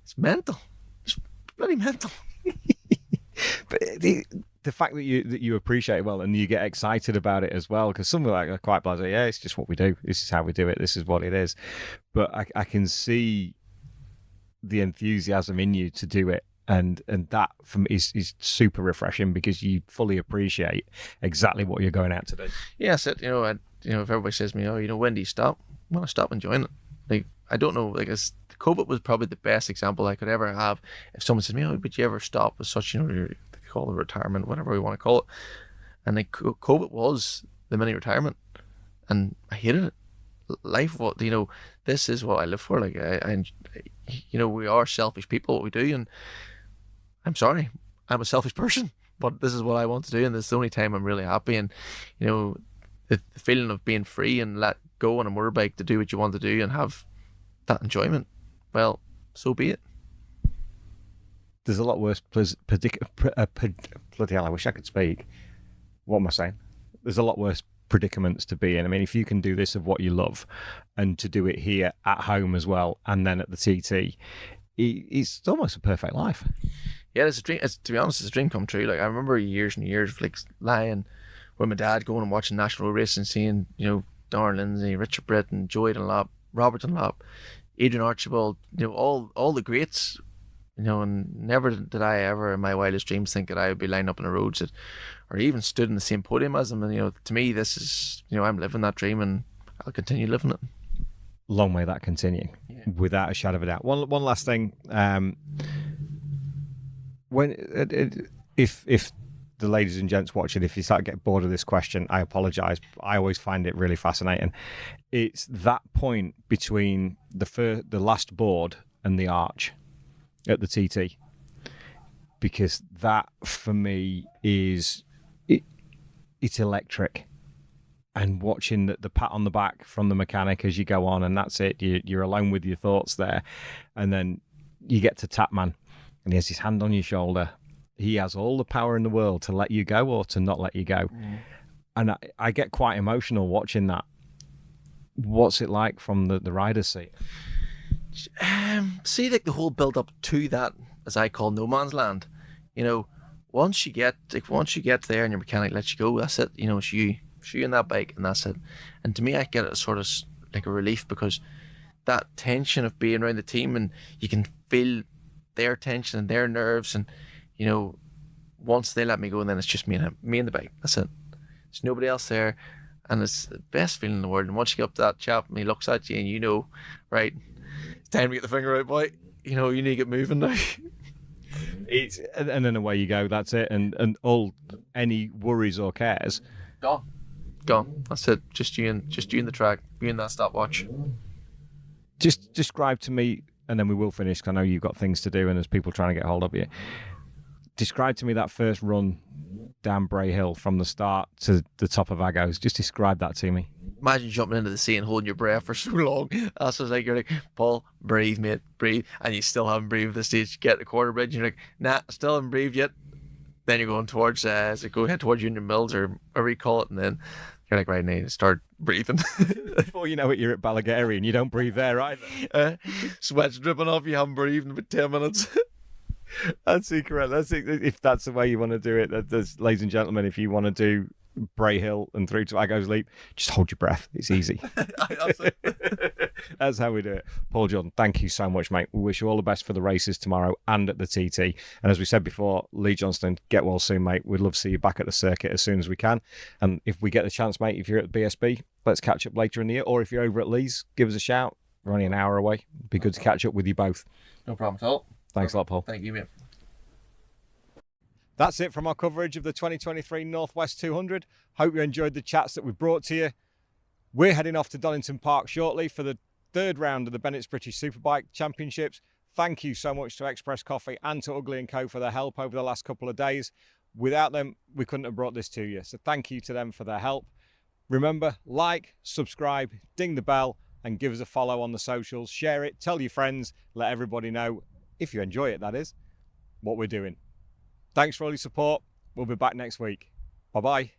it's mental. It's bloody mental. But the fact that you appreciate it well and you get excited about it as well, because some are like quite blasé, yeah, it's just what we do. This is how we do it. This is what it is. But I can see the enthusiasm in you to do it. And that for me is super refreshing because you fully appreciate exactly what you're going out to do. Yeah, that's it. If everybody says to me, when do you stop? When I stop enjoying it. Like, I don't know, like, COVID was probably the best example I could ever have. If someone says to me, would you ever stop with such, they call it retirement, whatever we want to call it. And like, COVID was the mini retirement. And I hated it. Life, this is what I live for. Like, we are selfish people, what we do. And I'm sorry, I'm a selfish person, but this is what I want to do, and this is the only time I'm really happy. And the feeling of being free and let go on a motorbike to do what you want to do and have that enjoyment, well, so be it. There's a lot worse bloody hell, I wish I could speak. What am I saying? There's a lot worse predicaments to be in. I mean, if you can do this of what you love and to do it here at home as well, and then at the TT, it's almost a perfect life. Yeah, it's a dream. To be honest, it's a dream come true. Like, I remember years and years of like lying with my dad, going and watching national racing, seeing Darren Lindsay, Richard Britton, Joey Dunlop, Robert Dunlop, Adrian Archibald, all the greats. And never did I ever in my wildest dreams think that I would be lined up on the roads or even stood in the same podium as them. And to me, this is I'm living that dream, and I'll continue living it. Long may that continue, without a shadow of a doubt. One last thing, if the ladies and gents watching, if you start to get bored of this question, I apologise. I always find it really fascinating. It's that point between the last board and the arch at the TT, because that for me is it's electric. And watching the pat on the back from the mechanic as you go on, and that's it. You're alone with your thoughts there, and then you get to Tapman, and he has his hand on your shoulder. He has all the power in the world to let you go or to not let you go. And I get quite emotional watching that. What's it like from the rider's seat? See, like the whole build up to that, as I call no man's land. Once you get there and your mechanic lets you go, that's it. It's you in that bike, and that's it. And to me, I get it sort of like a relief, because that tension of being around the team, and you can feel their tension and their nerves, and once they let me go, and then it's just me and the bike. That's it. There's nobody else there, and it's the best feeling in the world. And once you get up to that chap and he looks at you, and right, it's time to get the finger out, boy. You need to get moving now. And then away you go. That's it. And all any worries or cares gone. That's it. Just you and the track. You and that stopwatch. Just describe to me, and then we will finish, because I know you've got things to do and there's people trying to get hold of you. Describe to me that first run down Bray Hill from the start to the top of Agos. Just describe that to me. Imagine jumping into the sea and holding your breath for so long. That's what's like. You're like, Paul, breathe, mate, breathe. And you still haven't breathed at this stage. You get the quarter bridge, and you're like, nah, still haven't breathed yet. Then you're going towards, go ahead towards Union Mills, or whatever you call it, and then you're like, right, now start breathing. Before you know it, you're at Balagary, and you don't breathe there either. Sweat's dripping off, you haven't breathed in about 10 minutes. That's correct. If that's the way you want to do it, ladies and gentlemen, if you want to do Bray Hill and through to Agos Leap, just hold your breath. It's easy. That's how we do it. Paul Jordan, thank you so much, mate. We wish you all the best for the races tomorrow and at the TT. And as we said before, Lee Johnston, get well soon, mate. We'd love to see you back at the circuit as soon as we can. And if we get the chance, mate, if you're at the BSB, let's catch up later in the year. Or if you're over at Lee's, give us a shout. We're only an hour away. It'd be good to catch up with you both. No problem at all. Thanks a lot, Paul. Thank you, mate. That's it from our coverage of the 2023 Northwest 200. Hope you enjoyed the chats that we brought to you. We're heading off to Donington Park shortly for the third round of the Bennett's British Superbike Championships. Thank you so much to Express Coffee and to Ugly & Co for their help over the last couple of days. Without them, we couldn't have brought this to you. So thank you to them for their help. Remember, like, subscribe, ding the bell, and give us a follow on the socials. Share it, tell your friends, let everybody know, if you enjoy it, that is, what we're doing. Thanks for all your support. We'll be back next week. Bye-bye.